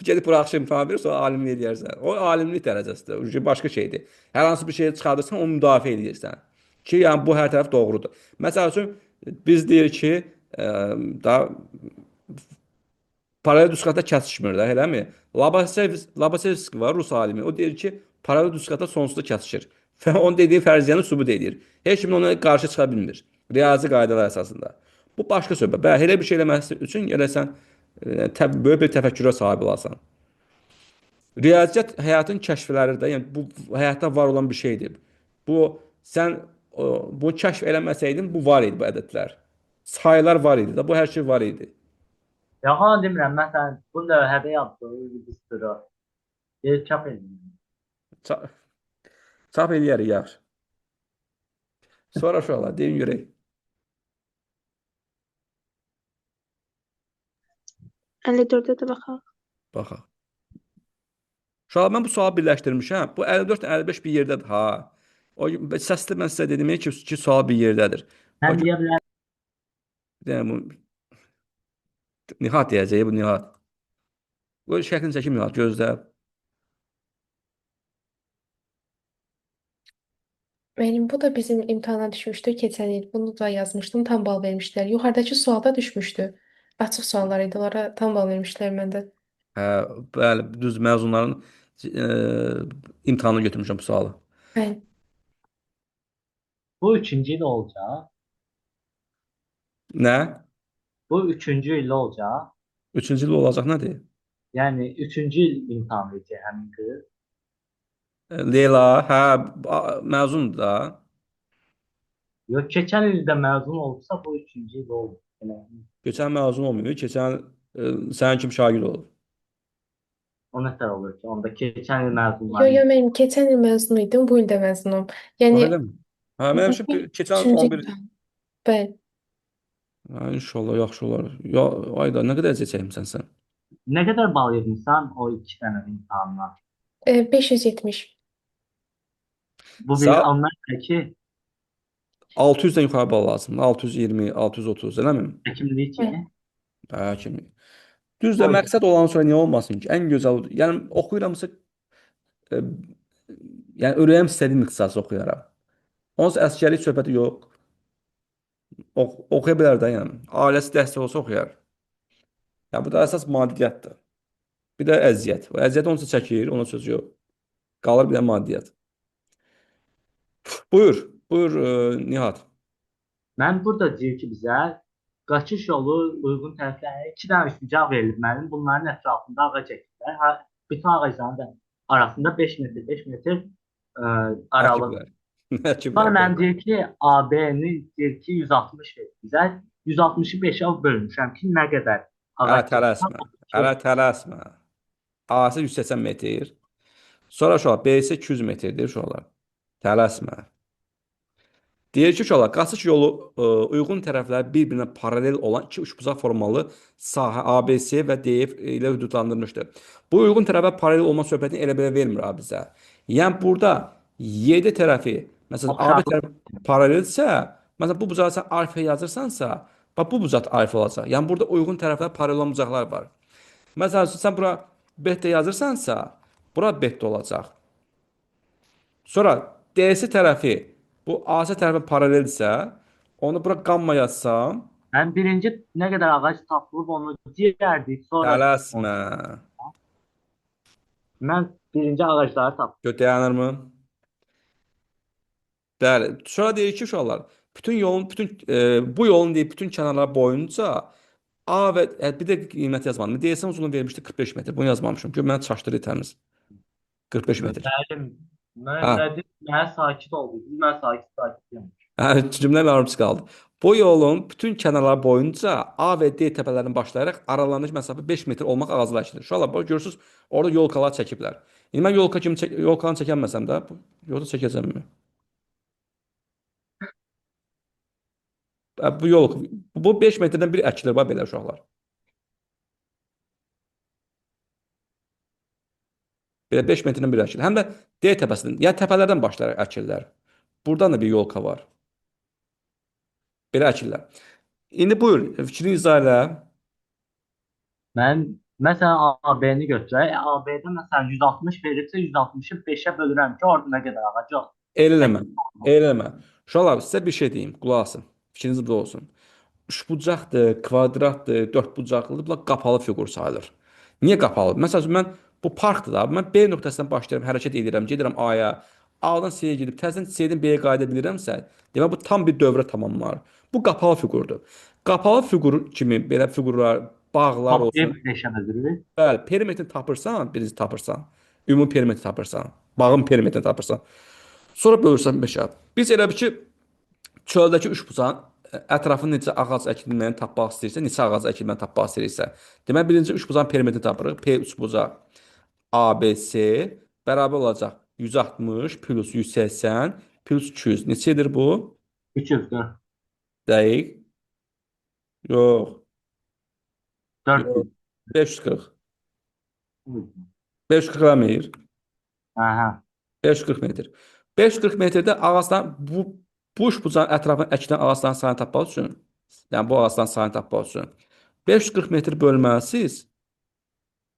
gedib buraxış imtahan verir, sonra alimlik eləyərsən. O alimlik dərəcəsidir. O başqa şeydir. Hər hansı bir şeyi çıxardırsan, onu müdafiə edirsən. Ki, yəni bu hər tərəf doğrudur. Məsəl üçün biz deyirik ki, daha paralel düzqata kəsişmir də, eləmi? Lobachevski var, Rus alimi. O deyir ki, paralel düzqata sonsuzda kəsişir. Və onun dediyi fərziyyəni sübut edir. Heç kim ona qarşı çıxa bilmir. Riyazi qaydalar əsasında. Bu başqa söhbət. Elə bir şey eləmək üçün gərəksən böyük bir təfəkkürə sahib olasan. Riyaziyyat həyatın kəşfləridir. Yəni bu həyatda var olan bir şeydir. Sən bu kəşf eləməsəydin, bu var idi bu ədədlər. Sayılar var idi də, bu hər şey var idi. Yalan demirəm, məsələn, bu lövhədə yapdığı düsturu çap edin. Çap eləyərik, yaxşı. Sonra uşaqlar, deyin görək. 54-ə də baxaq. Baxaq. Uşaqlar, mən bu sualı birləşdirmişəm. Bu 54, 55 bir yerdədir, ha. O səsli mən sizə dedim ki, sual bir yerdədir. Mən deyə bilərəm. Yəni bu Nihat deyəcək, bu Nihat. Bu şəklini çəkim Nihat, gözlə. Mənim bu da bizim imtahana düşmüşdü keçən il. Bunu da yazmışdım, tam bal vermişdilər. Yuxarıdakı sualda düşmüşdü. Açıq suallar idi, onlara tam bal vermişdilər məndə. Hə, bəli, düz məzunların imtahanını götürmüşəm bu sualı. Bəli. Bu üçüncü il olacaq. Nə? Bu üçüncü il olacaq. Üçüncü il olacaq nədir? Yəni üçüncü il imtahan verəcək həmin qız. Leyla, hə, məzundur da. Yox, keçən ildə məzun olsa bu üçüncü il olur. Keçən məzun olmuyor, keçən sənin kimi şagird olur. O nətər olur ki, onda keçən il məzun Yo, mənim keçən il məzun idim, bu il də məzunum. Yəni Öyle mi? Hə, mənim üçün keçən üçüncü 11. imtahan. Bəli. Hə, inşallah yaxşı olar. Ya, ayda nə qədər əziyyət çəkmisən sən? Nə qədər bal yığmısan o iki dənə imtahandan? 570. Bu bir anlar ki 600-dən yuxarı bal lazımdır. 620, 630, eləmi? həkimliyi ki. Hə, kimi. Düzdür, məqsəd olan sonra niyə olmasın ki? Ən gözəl, yəni oxuyuramsa yəni ürəyim istədiyim ixtisası oxuyaram. Onsuz əsgərlik söhbəti yox. Oxuya bilər də, yəni. Ailəsi dəstək olsa oxuyar. Ya bu da əsas maddiyyatdır. Bir də əziyyət. O əziyyət onsa çəkir, ona söz yox. Qalır bir də maddiyyat. Buyur, buyur Nihat. Mən burada deyir ki, bizə qaçış yolu uyğun tərəflərə 2 dənə üçbucaq verilməlidir. Bunların ətrafında ağac əkirlər. Bütün ağacların da arasında 5 metr, 5 metr aralıq. Əkiblər. Sonra Əkiblər. mən deyir ki, AB-nin deyir ki 160 verir bizə. 160-ı 5-ə bölmüşəm ki, nə qədər Hələ ağac tələsmə. Hələ tələsmə. A-sı 180 metr. Sonra uşaqlar B-si 200 metrdir uşaqlar. Tələsmə. Deyir ki, uşaqlar, qaçış yolu uyğun tərəfləri bir-birinə paralel olan iki üçbucaq formalı sahə ABC və DF ilə hüdudlandırmışdır. Bu uyğun tərəfə paralel olma söhbətini elə belə vermir abi bizə. Yəni burada 7 tərəfi, məsələn, AB Oxşarlıq. tərəfi paralelsə, məsələn, bu bucağı sən alfa yazırsansa, bax bu bucaq alfa olacaq. Yəni burada uyğun tərəflər paralel olan bucaqlar var. Məsələn, sən bura beta yazırsansa, bura beta olacaq. Sonra DC tərəfi bu AC tərəfə paralelsə, onu bura qamma yazsam, Yəni birinci nə qədər ağac tapılıb onu deyərdik. Sonra tələsmə. mən birinci ağacları tapdım. Dayanırmı? Bəli. Sonra deyir ki, uşaqlar, bu yolun deyir bütün kənarları boyunca A və bir də qiymət yazmadım. DSM uzunluğu vermişdi 45 metr. Bunu yazmamışım. Gör mənə çaşdırır təmiz. 45 metr. Müəllim, mən Ha. dedim, mən sakit oldum. Mən sakit. Hə, cümlə yarımçı qaldı. Bu yolun bütün kənarları boyunca A və D təpələrindən başlayaraq aralanmış məsafə 5 metr olmaq ağızlaşdırılır. Uşaqlar, bax görürsüz, orada yolkalar çəkiblər. İndi mən yolkanı çəkənməsəm də, yolda çəkəcəmmi? Bu 5 metrdən biri əkilir, bax belə uşaqlar. Belə 5 metrdən biri əkilir. Həm də D təpəsindən, yəni təpələrdən başlayaraq əkirlər. Buradan da bir yolka var. Belə əkirlər. İndi buyur, fikrini izah elə. Mən məsələn AB-ni götürək. AB-də məsələn 160 verirsə 160-ı 5-ə bölürəm ki, orada nə qədər ağac yox. Eləmə. Eləmə. Uşaqlar, sizə bir şey deyim, qulaq asın. Fikriniz burada olsun. Üçbucaqdır, kvadratdır, dördbucaqlıdır. Bunlar qapalı fiqur sayılır. Niyə qapalı? Məsələn, mən bu parkdır da, mən B nöqtəsindən başlayıram, hərəkət edirəm, gedirəm A-ya. A-dan C-yə gedib, təzədən C-dən B-yə qayıda bilirəmsə, demək bu tam bir dövrə tamamlar. Bu qapalı fiqurdur. Qapalı fiqur kimi belə fiqurlar, bağlar olsun. Toplayıb 5-ə bölürük. Bəli, perimetrini tapırsan, birinci tapırsan. Ümumi perimetri tapırsan. Bağın perimetrini tapırsan. Sonra bölürsən 5-ə. Biz elə bil ki, çöldəki üçbucağın ətrafını necə ağac əkilməni tapmaq istəyirsə, neçə ağac əkilməni tapmaq istəyirsə. Demək, birinci üçbucağın perimetrini tapırıq. P üçbucaq ABC bərabər olacaq 160 plus 180 plus 200. Neçədir bu? 340. Dəqiq. Yox. 400. 540. 540 eləmir. Aha. 540 metr. 540 metrdə ağacdan bu üçbucağın ətrafına əkilən ağacların sayını tapmaq üçün, yəni bu ağacların sayını tapmaq üçün 540 metr bölməlisiniz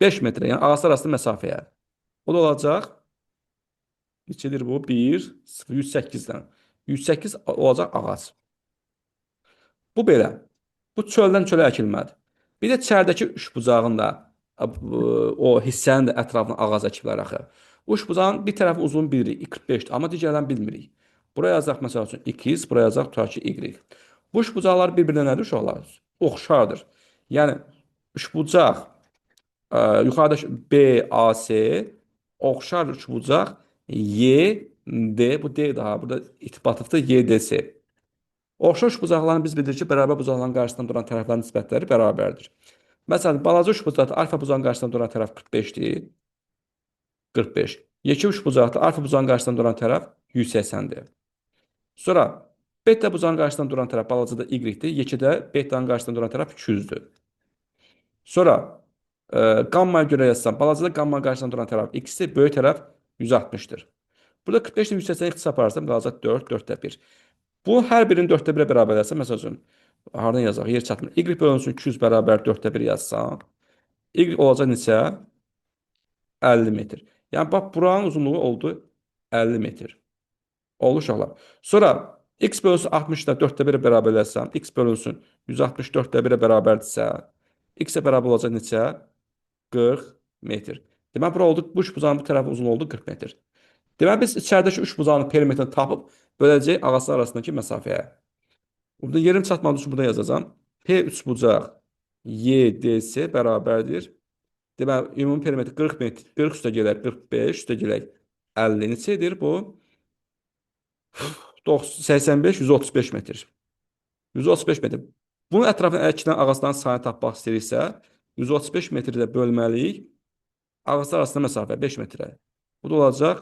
5 metrə, yəni ağaclar arasında məsafəyə. O da olacaq neçədir bu? 1, 0, 108-dən. 108 olacaq ağac. Bu belə. Bu çöldən çölə əkilmədir. Bir də çərdəki üçbucağın da o hissənin də ətrafına ağac əkiblər axı. Bu üçbucağın bir tərəfi uzun bilirik, 45-dir, amma digərlərini bilmirik. Buraya yazaq məsəl üçün x, buraya yazaq tutaq ki y. Bu üçbucaqlar bir-birinə nədir uşaqlar? Oxşardır. Yəni üçbucaq yuxarıdakı BAC oxşar üçbucaq YD, bu D daha burada itibatıfdır YDC. Oxşar üçbucaqların biz bilirik ki, bərabər bucaqların qarşısında duran tərəflərin nisbətləri bərabərdir. Məsələn, balaca üçbucaqda alfa bucağın qarşısında duran tərəf 45-dir. 45. Yekə üçbucaqda alfa bucağın qarşısında duran tərəf 180-dir. Sonra beta bucağın qarşısında duran tərəf balacada y-dir. Yekədə betanın qarşısında duran tərəf 200-dür. Sonra qammaya görə yazsam, balacada qammanın qarşısında duran tərəf x-dir, böyük tərəf 160-dır. Burada 45 ilə 180 ixtisar aparırsam, qalacaq 4, 4də 1. Bu hər birinin 4də 1-ə bərabər yazsam, məsəl üçün, haradan yazaq, yer çatmır. Y bölünsün 200 bərabər 4də 1 yazsam, y olacaq neçə? 50 metr. Yəni, bax, buranın uzunluğu oldu 50 metr. Oldu uşaqlar. Sonra x bölünsün 60-da 4də 1-ə bərabər yazsam, x bölünsün 164də 1-ə bərabərdirsə, x-ə bərabər olacaq neçə? 40 metr. Demək, bura oldu, bu üçbucağın bu tərəfi uzun oldu 40 metr. Deməli biz içəridəki üç bucağın perimetrini tapıb böləcəyik ağaclar arasındakı məsafəyə. Burada yerim çatmadığı üçün burada yazacağım. P üç bucaq YDS bərabərdir. Deməli ümumi perimetr 40 metr, 40 üstə gələk 45, üstə gələk 50 neçə edir bu? 85, 135 metr. 135 metr. Bunun ətrafına əkilən ağacların sayını tapmaq istəyiriksə, 135 metrdə bölməliyik. Ağaclar arasında məsafə 5 metrə. Bu da olacaq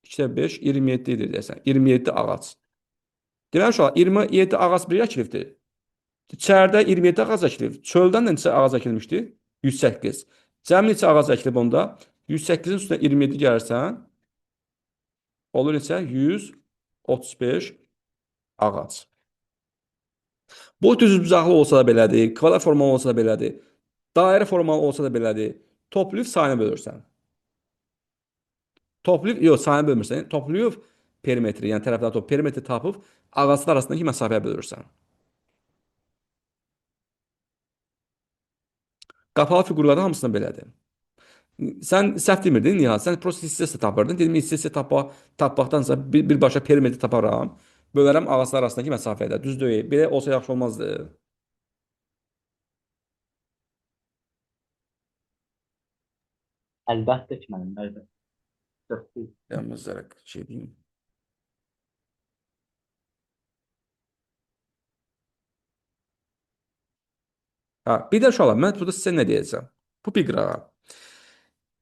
2-də 5, 27 edir deyəsən. 27 ağac. Deməli uşaqlar, 27 ağac bir əkilibdir. İçəridə 27 ağac əkilib. Çöldən də neçə ağac əkilmişdi? 108. Cəmi neçə ağac əkilib onda? 108-in üstünə 27 gəlirsən, olur neçə? 135 ağac. Bu düz bucaqlı olsa da belədir, kvadrat formalı olsa da belədir, dairə formalı olsa da belədir. Toplayıb sayına bölürsən. Toplayıb, yox, sayına bölmürsən. Toplayıb perimetri, yəni tərəfdən top perimetri tapıb ağaclar arasındakı məsafəyə bölürsən. Qapalı fiqurların hamısında belədir. Sən səhv demirdin, Nihat. Sən prosta hissəsi tapırdın. Dedim, hissəsi tapmaqdansa birbaşa perimetri taparam. Bölərəm ağaclar arasındakı məsafədə. Düz deyil. Belə olsa yaxşı olmazdı. Əlbəttə ki, mənim, əlbəttə. Dörtlük. Yalnızlaraq şey diyeyim. Ha, bir də uşaqlar, mən burada sizə nə deyəcəm? Bu bir qırağa.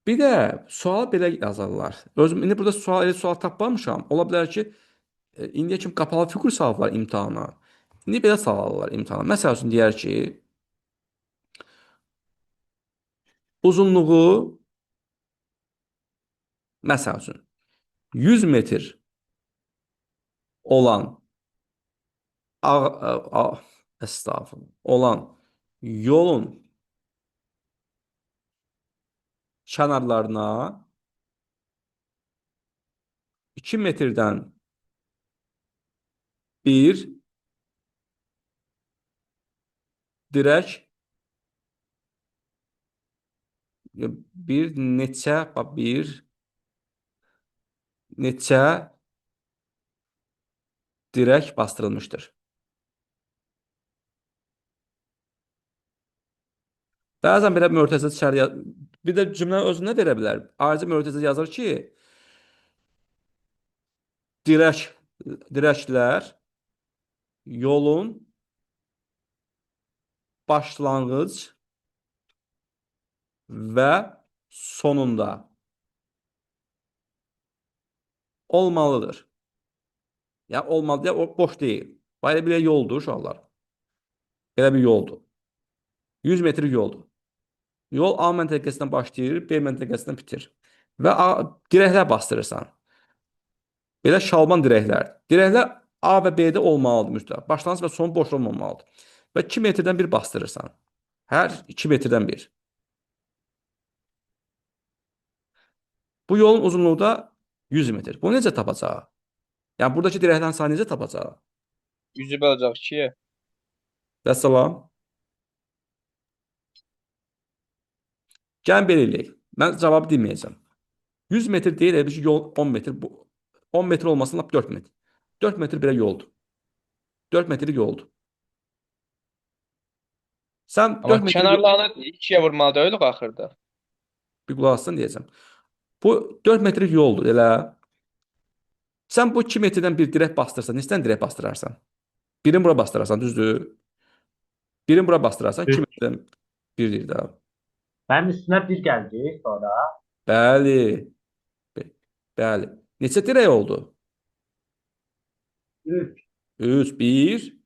Bir də sual belə yazarlar. Özüm indi burada sual tapmamışam. Ola bilər ki, indiyə kimi qapalı fiqur salıblar imtahana. İndi belə salırlar imtahana. Məsəl üçün deyər ki, uzunluğu məsəl üçün 100 metr olan estağfurullah, olan yolun kənarlarına 2 metrdən bir dirək bir neçə dirək bastırılmışdır. Bəzən belə mötərizə içəri bir də cümlə özünə verə bilər. Ayrıca mötərizə yazır ki, dirəklər yolun başlanğıc və sonunda olmalıdır. Yəni olmalı, o boş deyil. Belə bir yoldur uşaqlar. Belə bir yoldur. 100 metr yoldur. Yol A məntəqəsindən başlayır, B məntəqəsindən bitir. Və dirəklər bastırırsan. Belə şalban dirəklər. Dirəklər A və B-də olmalıdır mütləq. Başlanğıc və son boş olmamalıdır. Və 2 metrdən bir bastırırsan. Hər 2 metrdən bir. Bu yolun uzunluğu da 100 metr. Bunu necə tapacaq? Yəni buradakı dirəklərin sayını necə tapacaq? 100-ü böləcək 2-yə. Vəssalam. Gəlin belə eləyək. Mən cavabı deməyəcəm. 100 metr deyil, elə bir ki, yol 10 metr. 10 metr olmasın, lap 4 metr. 4 metr belə yoldur. 4 metrlik yoldur. Sən 4 Amma metr kənarlarını 2-yə vurmalı deyilik axırda. bir qulaq assın deyəcəm. Bu 4 metrik yoldur, elə. Sən bu 2 metrdən bir dirək bastırsan, neçədən dirək bastırarsan? Birini bura bastırarsan, düzdür? Birini bura bastırarsan, 2 metrdən bir deyir də. Mənim üstünə bir gəldi sonra. Bəli. Bəli. Neçə dirək oldu? 3. 3, 1,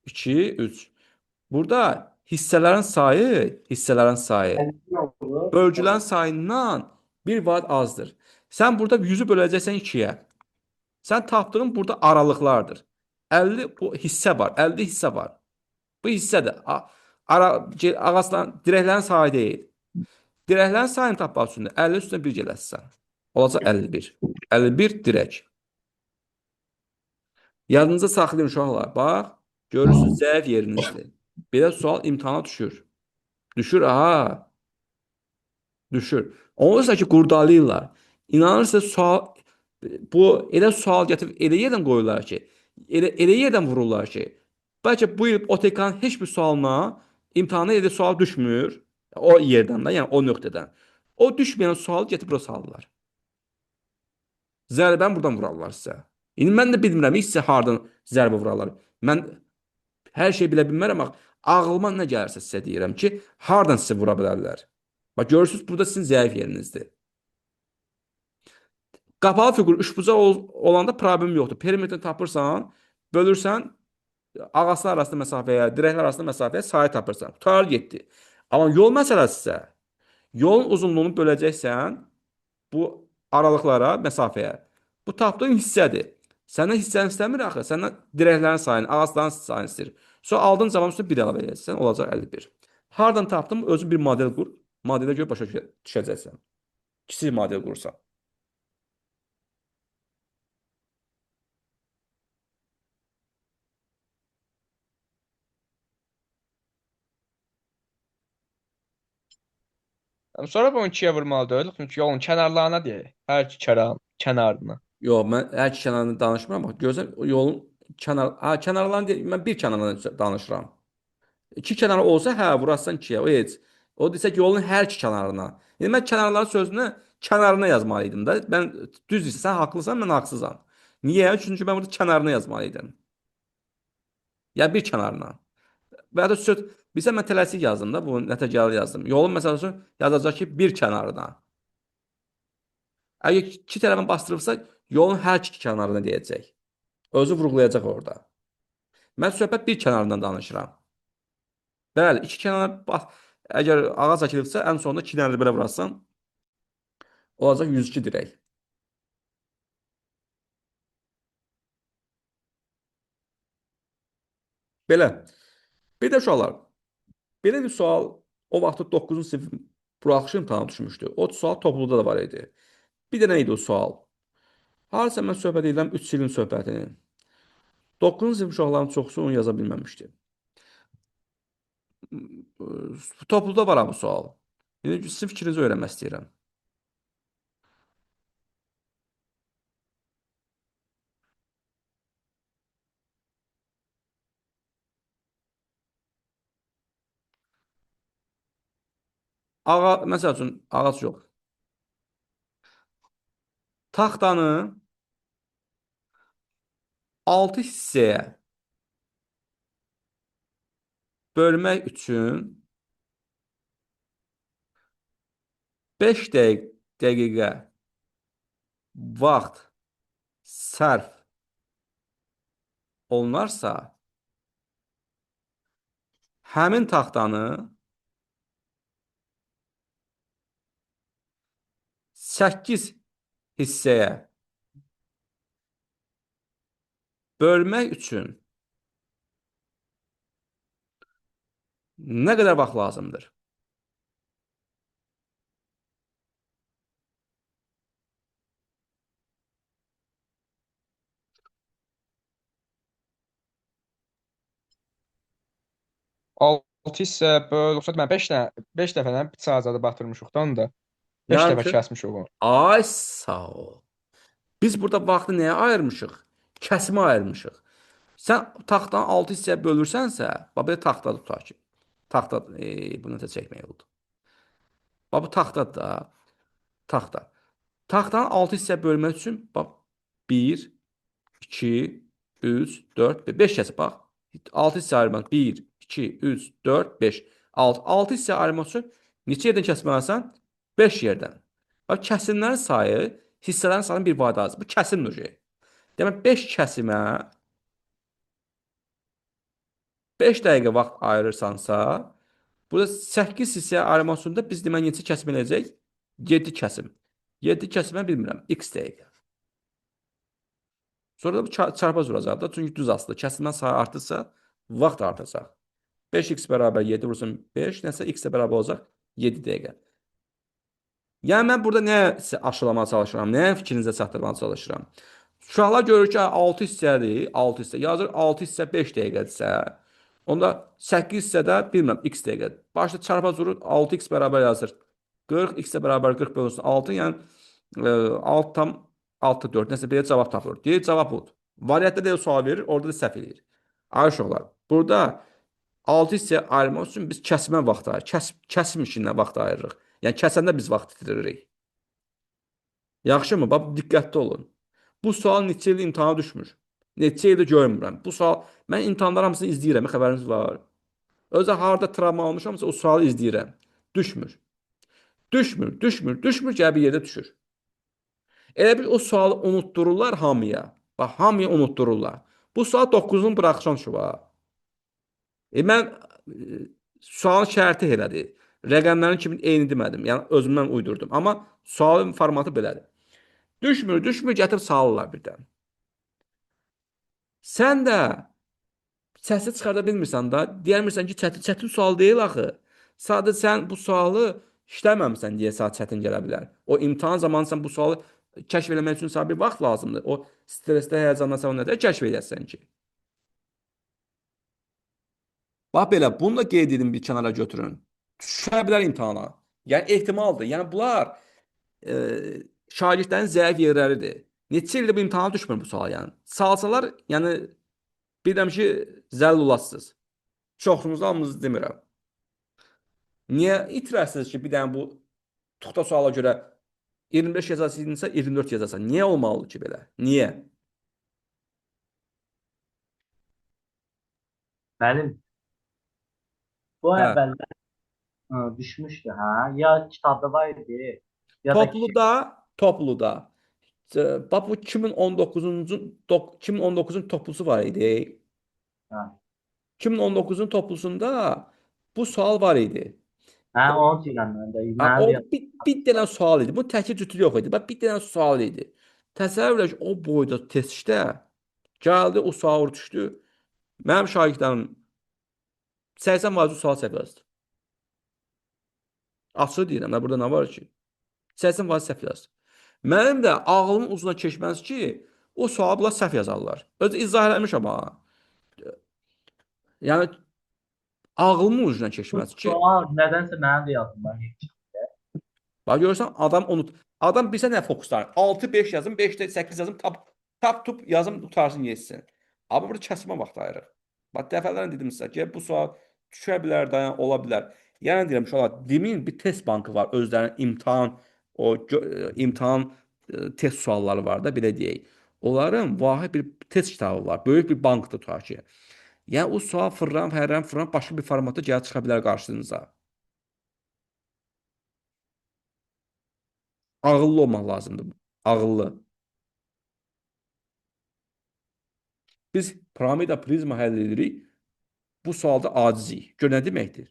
2, 3. Burada hissələrin sayı bölgülərin sayından bir vaat azdır. Sən burada 100-ü böləcəksən 2-yə. Sən tapdığın burada aralıqlardır. 50 bu hissə var. 50 hissə var. Bu hissədir. Ağacların, dirəklərin sayı deyil. Dirəklərin sayını tapmaq üçün 50 üstünə 1 gələsən. Olacaq 51. 51 dirək. Yadınıza saxlayın uşaqlar. Bax, görürsünüz zəif yerinizdir. Belə sual imtahana düşür. Düşür, aha. Düşür. Olursa ki, qurdalayırlar. İnanırsınız sual Bu elə sual gətirib elə yerdən qoyurlar ki, elə yerdən vururlar ki, bəlkə bu il OTK-nın heç bir sualına imtahana elə sual düşmür o yerdən də, yəni o nöqtədən. O düşməyən sualı gətirib bura salırlar. Zərbəni buradan vurarlar sizə. İndi mən də bilmirəm sizə hardan zərbə vurarlar. Mən hər şeyi bilə bilmərəm, amma ağlıma nə gəlirsə sizə deyirəm ki, hardan sizə vura bilərlər. Bax görürsüz, burada sizin zəif yerinizdir. Qapalı fiqur üçbucaq olanda problem yoxdur. Perimetrini tapırsan, bölürsən, ağaclar arasında məsafəyə, dirəklər arasında məsafəyə sayı tapırsan. Qutar getdi. Amma yol məsələsi isə yolun uzunluğunu böləcəksən bu aralıqlara, məsafəyə. Bu tapdığın hissədir. Səndən hissəni istəmir axı. Səndən dirəklərin sayını, ağacların sayını istəyir. Sonra aldığın cavabın üstüne 1 əlavə edəcəksən, olacaq 51. Hardan tapdım? Özün bir model qur. Modelə görə başa düşəcəksən. Kiçik model qursan. Sonra bunu ikiyə vurmalı deyilik. Çünki yolun kənarlarına deyək. Hər iki kənarına. Yox, mən hər iki kənarını danışmıram. Bax, görürsən yolun kənarlarını deyil, mən bir kənarından danışıram. İki kənarı olsa, hə, vurarsan ikiyə, o heç. O desə ki, yolun hər iki kənarına. Yəni mən kənarların sözünü kənarına yazmalı idim da. Mən düz isə sən haqlısan, mən haqsızam. Niyə? Çünki mən burada kənarına yazmalı idim. Ya bir kənarına. Və ya da söz bilsə mən tələsik yazdım da, bu nəticəli yazdım. Yolun məsələn yazacaq ki, bir kənarına. Əgər iki tərəfini bastırırsa, yolun hər iki kənarına deyəcək. Özü vurğulayacaq orada. Mən söhbət bir kənarından danışıram. Bəli, iki kənar əgər ağac əkilibsə, ən sonunda iki dənə belə vurarsan, olacaq 102 dirək. Belə. Bir də uşaqlar, belə bir sual o vaxtı 9-cu sinif buraxışı imtahanı düşmüşdü. O sual topluluqda da var idi. Bir də nə idi o sual? Harasa mən söhbət edirəm 3 ilin söhbətini. 9-cu sinif uşaqların çoxusu onu yaza bilməmişdi. Topluluqda var bu sual. Yəni sizin fikrinizi öyrənmək istəyirəm. Məsəl üçün ağac yox. Taxtanı 6 hissəyə bölmək üçün 5 dəqiqə vaxt sərf olunarsa, həmin taxtanı 8 hissəyə bölmək üçün nə qədər vaxt lazımdır? Altı hissə böl. Mən 5 dəfə bıçağı batırmışıq da onda. 5 Yəni dəfə ki, kəsmişik onu. ay sağ ol. Biz burada vaxtı nəyə ayırmışıq? Kəsimə ayırmışıq. Sən taxtanı 6 hissəyə bölürsənsə, bax belə taxta tutar ki. Taxta, bunu da çəkmək oldu. Bax bu taxtadır da. Taxta. Taxtanı 6 hissəyə bölmək üçün bax 1, 2, 3, 4, 5 kəsib bax. 6 hissə ayırmaq. 1, 2, 3, 4, 5, 6. 6 hissə ayırmaq üçün neçə yerdən kəsməlisən? 5 yerdən. Bax kəsimlərin sayı hissələrin sayının bir vadası. Bu kəsimdir. Demək 5 kəsimə 5 dəqiqə vaxt ayırırsansa, burada 8 hissəyə ayırmaq üçün də biz demək neçə kəsim eləyəcək? 7 kəsim. 7 kəsimə bilmirəm. X dəqiqə. Sonra da bu çarpaz vuracaq da. Çünki düz asılı. Kəsimdən sayı artırsa, vaxt artacaq. 5x bərabər 7 vursun 5. Nəsə x-ə bərabər olacaq 7 dəqiqə. Yəni mən burada nəyə aşılamaya çalışıram? Nəyə fikrinizə çatdırmaya çalışıram? Uşaqlar görür ki, 6 hissədir. 6 hissə. Yazır 6 hissə 5 dəqiqədirsə, onda 8 hissədə bilmirəm x dəqiqə. Başda çarpaz vurur 6x bərabər yazır. 40 x-ə bərabər 40 bölünsün 6, yəni 6 tam 6-4 nəsə belə cavab tapılır. Deyir cavab budur. Variantda da sual verir, orada da səhv eləyir. Ay uşaqlar, burada 6 hissəyə ayırmaq üçün biz kəsmə vaxtı ayırırıq. Kəsim işinə vaxt ayırırıq. Yəni kəsəndə biz vaxt itiririk. Yaxşımı? Bax diqqətli olun. Bu sual neçə il imtahana düşmür. Neçə ildir görmürəm. Bu sual mən imtahanlar hamısını izləyirəm, xəbəriniz var. Özə harda travma almışamsa o sualı izləyirəm. Düşmür. Düşmür ki, bir yerdə düşür. Elə bil o sualı unutdururlar hamıya. Bax, hamıya unutdururlar. Bu sual 9-un buraxışan şu var. Mən sualın şərti elədir. Rəqəmlərin kimi eyni demədim. Yəni özümdən uydurdum. Amma sualın formatı belədir. Düşmür, gətirib salırlar birdən. Sən də səsi çıxarda bilmirsən da, deyirsən ki, çətin sual deyil axı. Sadəcə sən bu sualı işləməmisən deyə sənə çətin gələ bilər. O imtahan zamanı sən bu sualı kəşf etmək üçün sənə bir vaxt lazımdır. O stressdə, həyəcandan sən onu nədə kəşf edəsən ki? Bax belə, bunu da qeyd edin, bir kənara götürün. Düşə bilər imtahana. Yəni ehtimaldır. Yəni bunlar şagirdlərin zəif yerləridir. Neçə ildir bu imtahana düşmür bu sual yəni. Salsalar, yəni bilirəm ki, zəll olasınız. Çoxunuz hamınızı demirəm. Niyə itirəsiniz ki, bir dənə bu tuxta suala görə 25 yazarsınızsa 24 yazarsan? Niyə olmalıdır ki belə? Niyə? Müəllim, bu Hə. əvvəllər düşmüşdü, hə? Ya kitabda var idi, ya da Topluda. Bax bu 2019-un toplusu var idi. hə. 2019-un toplusunda bu sual var idi. Hə, onu deyirəm mən də. Ha, Mənə o də bir dənə sual idi. Bu təkcə cütü yox idi. Bax bir dənə sual idi. Təsəvvür et ki, o boyda testdə gəldi o sual düşdü. Mənim şagirdlərim 80% sual səhv yazdı. Açıq deyirəm, burada nə var ki? 80% səhv yazdı. Mənim də ağlımın ucuna keçməz ki, o sualı bunlar səhv yazarlar. Öz izah eləmişəm ha. Yəni ağlımın ucuna bu keçməz ki, sual nədənsə mənə də yazdılar. bax görürsən adam adam bilsə nə fokuslanır. 6-5 yazım, 5-də 8 yazım, tap yazım qutarsın yetsin. Amma burada kəsmə vaxtı ayırır. Bax dəfələrlə dedim sizə ki, bu sual düşə bilər, dayan ola bilər. Yəni deyirəm uşaqlar, demin bir test bankı var, özlərinin imtahan test sualları var da belə deyək. Onların vahid bir test kitabı var, böyük bir bankdır tutaq ki. Yəni o sual fırlan başqa bir formatda gəlib çıxa bilər qarşınıza. Ağıllı olmaq lazımdır. Ağıllı. Biz piramida prizma həll edirik. Bu sualda acizik. Gör nə deməkdir?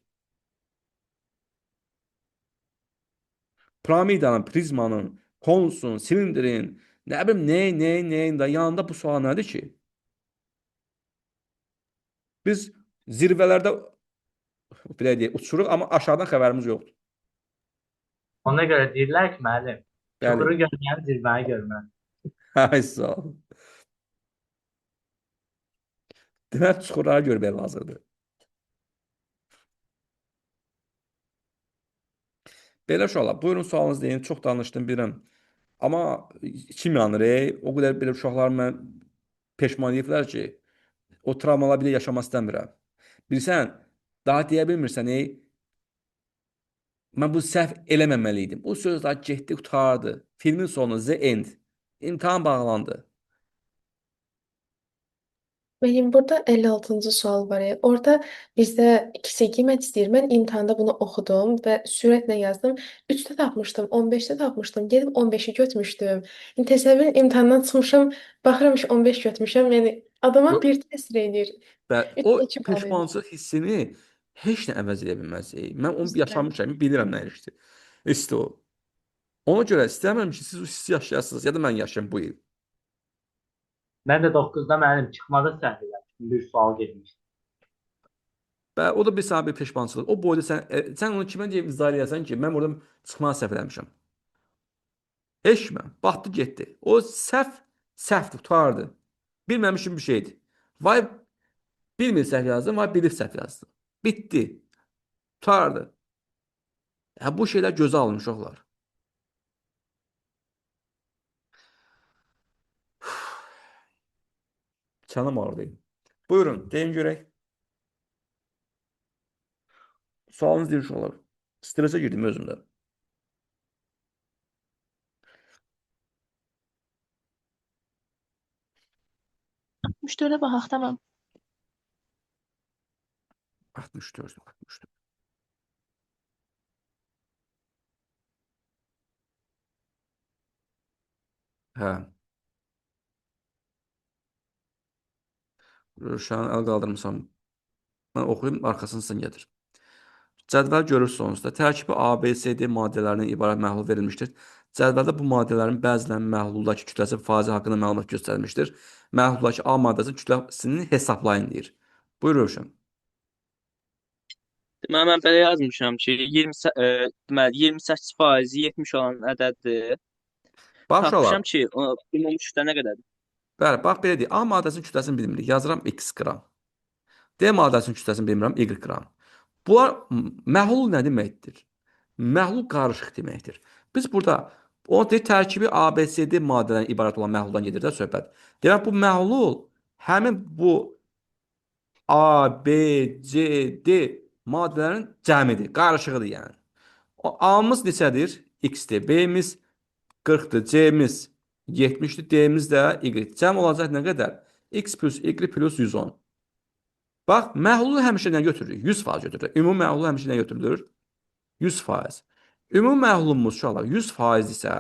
Piramidanın, prizmanın, konusun, silindrin, nə bilim nəyin də yanında bu sual nədir ki? Biz zirvələrdə belə deyək, uçuruq, amma aşağıdan xəbərimiz yoxdur. Ona görə deyirlər ki, müəllim, Bəli. çuxuru görməyən zirvəni görməz. Ay sağ ol. Demək çuxurlara görmək lazımdır. Belə uşaqlar, buyurun sualınızı deyin. Çox danışdım bilirəm. Amma içim yanır. O qədər belə uşaqlar mən peşman ediblər ki, o travmaları bile yaşamaq istəmirəm. Bilirsən, daha deyə bilmirsən, mən bu səhv eləməməliydim. O söz daha getdi, qutardı. Filmin sonu, the end. İmtahan bağlandı. Benim burada 56-cı sual var. Orada bizdə 2-2 mən istəyir. Mən imtahanda bunu oxudum və sürətlə yazdım. 3-də tapmışdım, 15-də tapmışdım. Gedib 15-i götürmüşdüm. İndi təsəvvür edin, imtahandan çıxmışam, baxıram ki 15 götürmüşəm. Yəni adama Yox. bir təsir edir. Və 3 o 2 bal edir. peşmançılıq hissini heç nə əvəz edə bilməz. Mən onu Düzdür, yaşamışam, bilirəm nə işdir. İşte o. Ona görə istəmirəm ki, siz o hissi yaşayasınız ya da mən yaşayım bu il. Mən də 9-da müəllim çıxmada səhv eləmişdim. Bir sual getmişdi. Və o da bir sənə bir peşmançılıq. O boyda sən onu kimə deyib izah edəsən ki, mən orada çıxmağa səhv eləmişəm. Eşmə, batdı getdi. O səhv tutardı. Bilməmişim bir şeydi. Vay bilmir səhv yazdım, vay bilib səhv yazdım. Bitdi. Tutardı. Bu şeylər gözə alınmış olar. Çanım ağrıydı. Buyurun, deyin görək. Sualınız deyir olar. Strese girdim özümdə. 64'e baxaq, tamam. 64, 64. Hə. Rövşən əl qaldırmışam. Mən oxuyum, arxasını sən gətir. Cədvəl görürsünüz da, tərkibi A, B, C, D maddələrindən ibarət məhlul verilmişdir. Cədvəldə bu maddələrin bəzilərinin məhluldakı kütləsi faizi haqqında məlumat göstərilmişdir. Məhluldakı A maddəsinin kütləsini hesablayın deyir. Buyur Rövşən. Deməli, mən belə yazmışam ki, 28% 70 olan ədəddir. Bax Tapmışam uşaqlar. ki, ümumi kütlə nə qədərdir? Bəli, bax belə deyir. A maddəsinin kütləsini bilmirik. Yazıram X qram. D maddəsinin kütləsini bilmirəm, Y qram. Bunlar məhlul nə deməkdir? Məhlul qarışıq deməkdir. Biz burada o deyir, tərkibi A, B, C, D maddələrdən ibarət olan məhluldan gedir də söhbət. Demək bu məhlul həmin bu A, B, C, D maddələrin cəmidir, qarışığıdır yəni. O A-mız neçədir? X-dir. B-miz 40-dır, C-miz 70-dir, D-miz də Y. Cəm olacaq nə qədər? X plus Y plus 110. Bax, məhlulu həmişə nə götürürük? 100% götürürük. Ümumi məhlulu həmişə nə götürülür? 100%. Ümumi məhlulumuz uşaqlar 100% isə,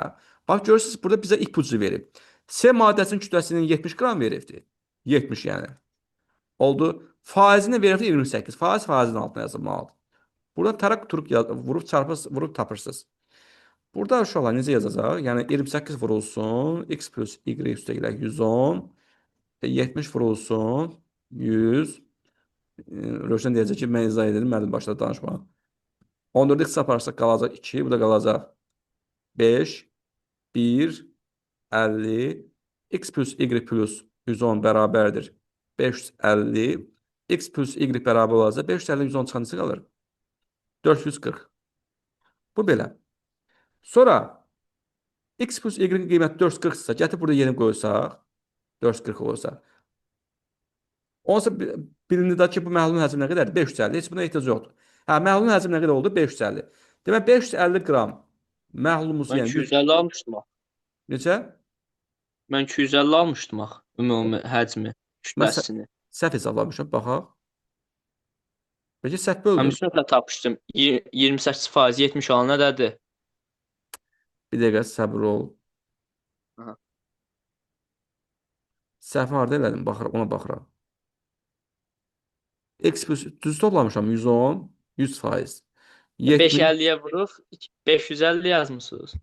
bax görürsünüz burada bizə ipucu verib. C maddəsinin kütləsinin 70 qram veribdir. 70 yəni. Oldu. Faizini veribdir 28. Faizin altına yazılmalıdır. Burada tərəq turq vurub vurub tapırsınız. Burada uşaqlar necə yazacaq? Yəni 28 vurulsun, x plus y üstə 110, 70 vurulsun, 100. Rövşən deyəcək ki, mən izah edelim, müəllim başladı danışmağa. 14-ü qısa aparsaq qalacaq 2, bu da qalacaq 5, 1, 50, x plus y plus 110 bərabərdir 550, x plus y bərabər olacaq 550, 110 çıxan neçə qalır? 440. Bu belə. Sonra x plus y-in qiyməti 440 ise gətirib burada yeni qoysaq 440 olursa. Onsa bilindi ki bu məhlulun həcmi nə qədərdir? 550. Heç buna ehtiyac yoxdur. Hə, məhlulun həcmi nə qədər oldu? 550. Demək 550 qram məhlulumuz Mən yəni 250 almışdım axı. neçə? Mən 250 almışdım axı. Ümumi həcmi, Mən kütləsini. səhv hesablamışam. Baxaq. Bəlkə səhv böldüm. Həmçinin tapmışdım. 28% 70 olan ədədir. Bir dəqiqə səbir ol. Aha. Səhv harda elədim? Baxıram, ona baxıram. X plus düz toplamışam 110, 100%. 70. 550-yə vurub 550 yazmısınız.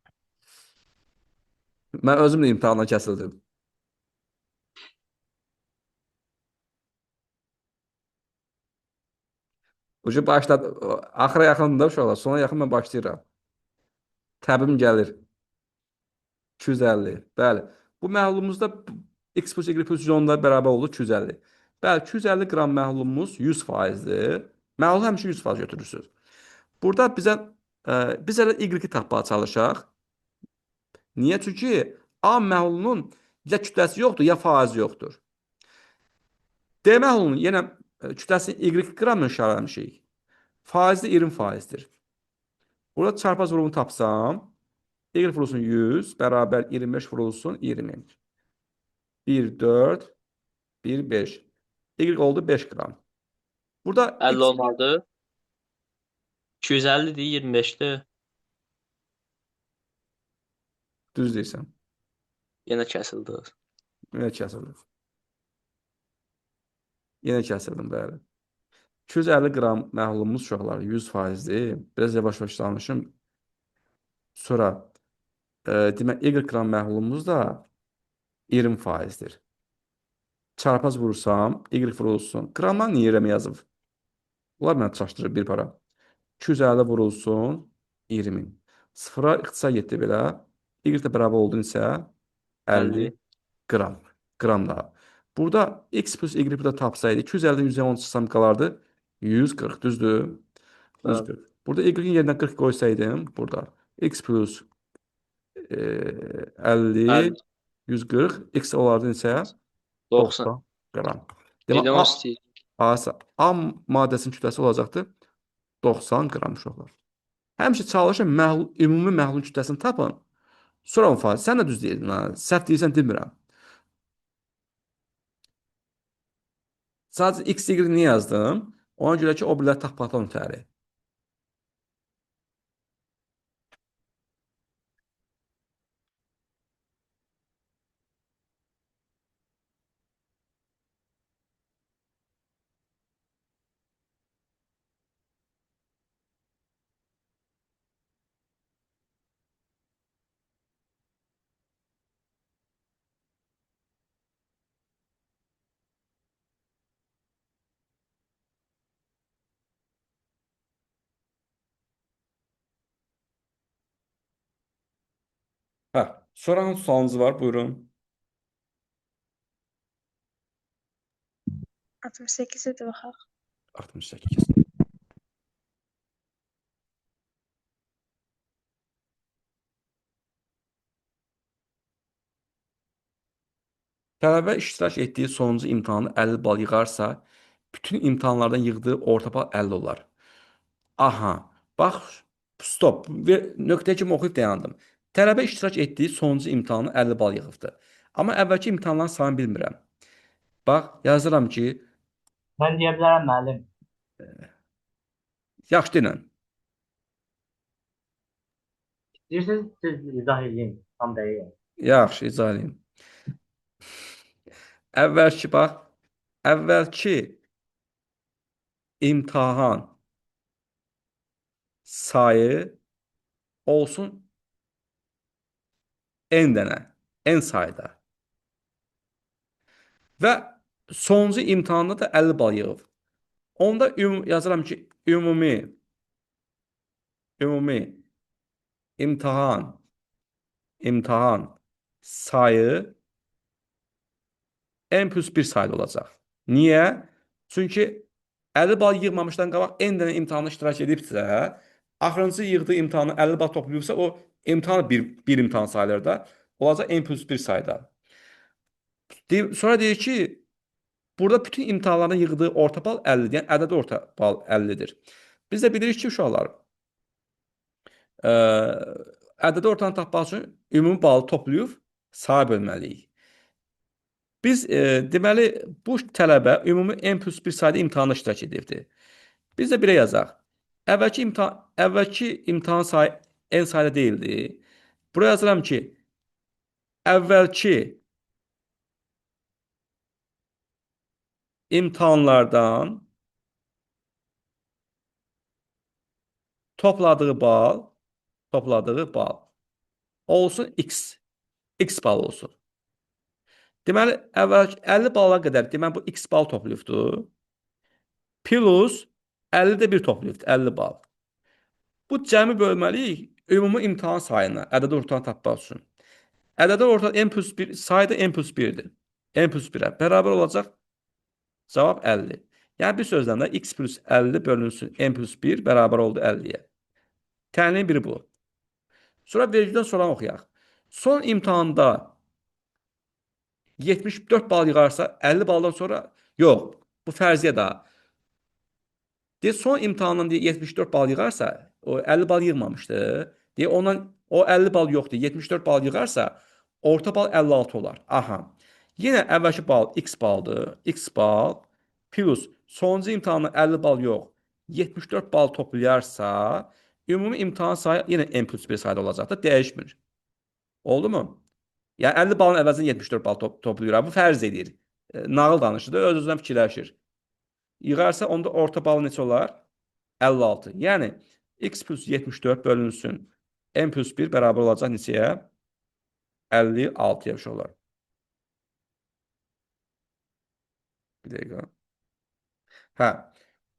Mən özüm də imtahana kəsildim. Ucu başladı. Axıra yaxındır uşaqlar. Sona yaxın mən başlayıram. Təbim gəlir. 250. Bəli. Bu məhlulumuzda x plus y plus 110 da bərabər olur 250. Bəli, 250 qram məhlulumuz 100%-dir. Məhlul həmişə 100% götürürsünüz. Burada biz hələ y-i tapmağa çalışaq. Niyə? Çünki A məhlulunun ya kütləsi yoxdur, ya faizi yoxdur. D məhlulunun yenə kütləsini y qramla işarələmişik. Faizi 20%-dir. Burada çarpaz vurumunu tapsam, y vurulsun 100 bərabər 25 vurulsun 20. 1, 4, 1, 5. Y oldu 5 qram. Burada 50 olmadı. 250-dir, 25-dir. düz deyirsən. Yenə kəsildi. Yenə kəsildim. Yenə kəsildim, bəli. 250 qram məhlulumuz uşaqlar 100%-dir. Biraz yavaş-yavaş danışım. Sonra demək y qram məhlulumuz da 20%-dir. Çarpaz vurursam, y vurulsun. Qramdan niyə yerəmə yazıb? Bunlar mənə çaşdırır bir para. 250 vurulsun 20. Sıfıra ixtisar getdi belə. Y də bərabər oldu isə 50 qram. Qram daha. Burada x plus y da tapsaydı 250'den 110 çıxsam qalardı 140 düzdür. 140. Burada y-in yerinə 40 qoysaydım burada x plus 50 140 x olardı neçə? 90. qram. Demək, Elə 10 istəyir. A maddəsinin kütləsi olacaqdır 90 qram uşaqlar. Həmişə çalışın ümumi məhlul kütləsini tapın. Sonra o faiz. Sən də düz deyirdin ha. Səhv deyirsən demirəm. Sadəcə x, y niyə yazdım? Ona görə ki, o birləri tapmaqdan ötəri. Hə, sonra hansı sualınız var? Buyurun. 68 idi baxaq. 68. Tələbə iştirak etdiyi sonuncu imtahanı 50 bal yığarsa, bütün imtahanlardan yığdığı orta bal 50 olar. Aha, bax, stop, nöqtəyə kimi oxuyub dayandım. Tələbə iştirak etdiyi sonuncu imtahanı 50 bal yığıbdır. Amma əvvəlki imtahanların sayını bilmirəm. Bax, yazıram ki, Mən deyə bilərəm müəllim. yaxşı denən. İstəyirsiniz siz izah edin, tam deyil. Yaxşı, icra edeyim. Əvvəlki imtahan sayı olsun n dənə, n sayda. Və sonuncu imtahanda da 50 bal yığıb. Onda yazıram ki, ümumi imtahan sayı n plus 1 sayda olacaq. Niyə? Çünki 50 bal yığmamışdan qabaq n dənə imtahanda iştirak edibsə, axırıncı yığdığı imtahanı 50 bal toplayıbsa, o imtahan bir imtahan sayılır da, olacaq n plus 1 sayda. Sonra deyir ki, burada bütün imtahanlardan yığdığı orta bal 50-dir. Yəni, ədədi orta bal 50-dir. Biz də bilirik ki, uşaqlar, ədədi ortanı tapmaq üçün ümumi balı toplayıb sağa bölməliyik. Biz, deməli, bu tələbə ümumi n plus 1 sayda imtahanda iştirak edibdir. Biz də 1-ə yazaq. Əvvəlki imtahan sayı n sayda deyildi. Buraya yazıram ki, əvvəlki imtahanlardan topladığı bal olsun x bal olsun. Deməli, əvvəlki 50 bala qədər, deməli, bu x bal toplayıbdır. Plus 50-də 1 toplayıbdır, 50 bal. Bu cəmi bölməliyik ümumi imtahan sayına, ədədi ortanı tapmaq üçün. Ədədi ortanı n plus 1, sayda n plus 1-dir. N plus 1-ə bərabər olacaq. Cavab 50. Yəni, bir sözlə də x plus 50 bölünsün n plus 1 bərabər oldu 50-yə. Təhlilin biri bu. Sonra vergüdən soran oxuyaq. Son imtahanda 74 bal yığarsa 50 baldan sonra, yox, bu fərziyyə daha. Son imtahandan 74 bal yığarsa, o 50 bal yığmamışdı. O 50 bal yoxdur, 74 bal yığarsa, orta bal 56 olar. Aha. Yenə əvvəlki bal x baldır. X bal plus sonuncu imtahandan 50 bal yox, 74 bal toplayarsa, ümumi imtahan sayı yenə n plus 1 sayda olacaqdır, dəyişmir. Oldu mu? Yəni 50 balın əvəzinə 74 bal toplayır. Bu fərz edir. Nağıl danışır da, öz-özünə fikirləşir. Yığarsa onda orta bal neçə olar? 56. Yəni x plus 74 bölünsün n plus 1 bərabər olacaq neçəyə? 56-ya bir şey olar. Bir dəqiqə. Hə.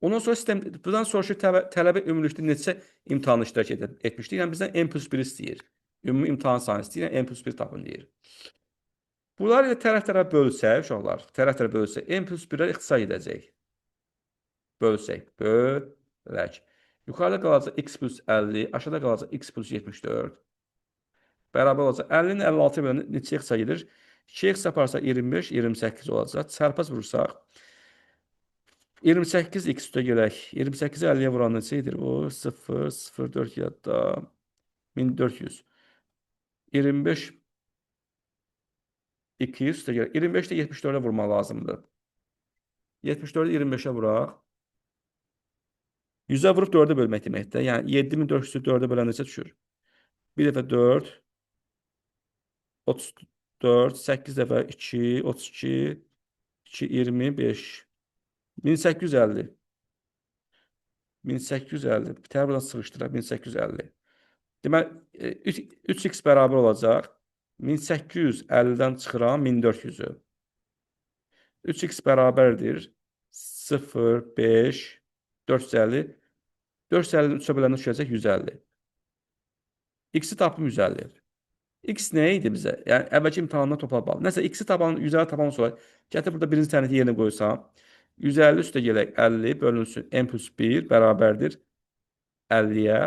Ondan sonra sistem, buradan soruşur tələbə ümumilikdə neçə imtahanı iştirak etmişdir. Yəni bizdən n plus 1 istəyir. Ümumi imtahan sayını istəyir, n plus 1 tapın deyir. Bunları ilə tərəf-tərəf bölsək, uşaqlar, tərəf-tərəf bölsək, n plus 1-lər ixtisar edəcək. Bölək. Yuxarıda qalacaq x plus 50, aşağıda qalacaq x plus 74. Bərabər olacaq. 50-nin 56-ya bölünür, neçə ixtisar edir? 2x yaparsa 25, 28 olacaq. Çarpaz vursaq 28 x üstə gələk. 28-i 50-yə vuran neçə edir bu? 0, 0, 4 yadda. 1400. 25 200 üstə gələk. 25 də 74-ə vurmaq lazımdır. 74-ü 25-ə vuraq. 100-ə vurub 4-ə bölmək deməkdir. Yəni 7400-ü 4-ə bölən neçə düşür? 1 dəfə 4, 34, 8 dəfə 2, 32, 2, 25, 1850. 1850. Bir tane buradan sıxışdıraq. 1850. Deməli, 3x bərabər olacaq. 1850-dən çıxıram 1400-ü. 3x bərabərdir. 0, 5, 450. 450-ni 3-ə böləndə düşəcək 150. X-i tapım 150. X nə idi bizə? Yəni, əvvəlki imtahandan topla. Nəsə, X-i tapan, 150 tapan sonra gətir burada birinci tənəti yerinə qoysam. 150 üstə gələk 50 bölünsün n plus 1 bərabərdir 50-yə.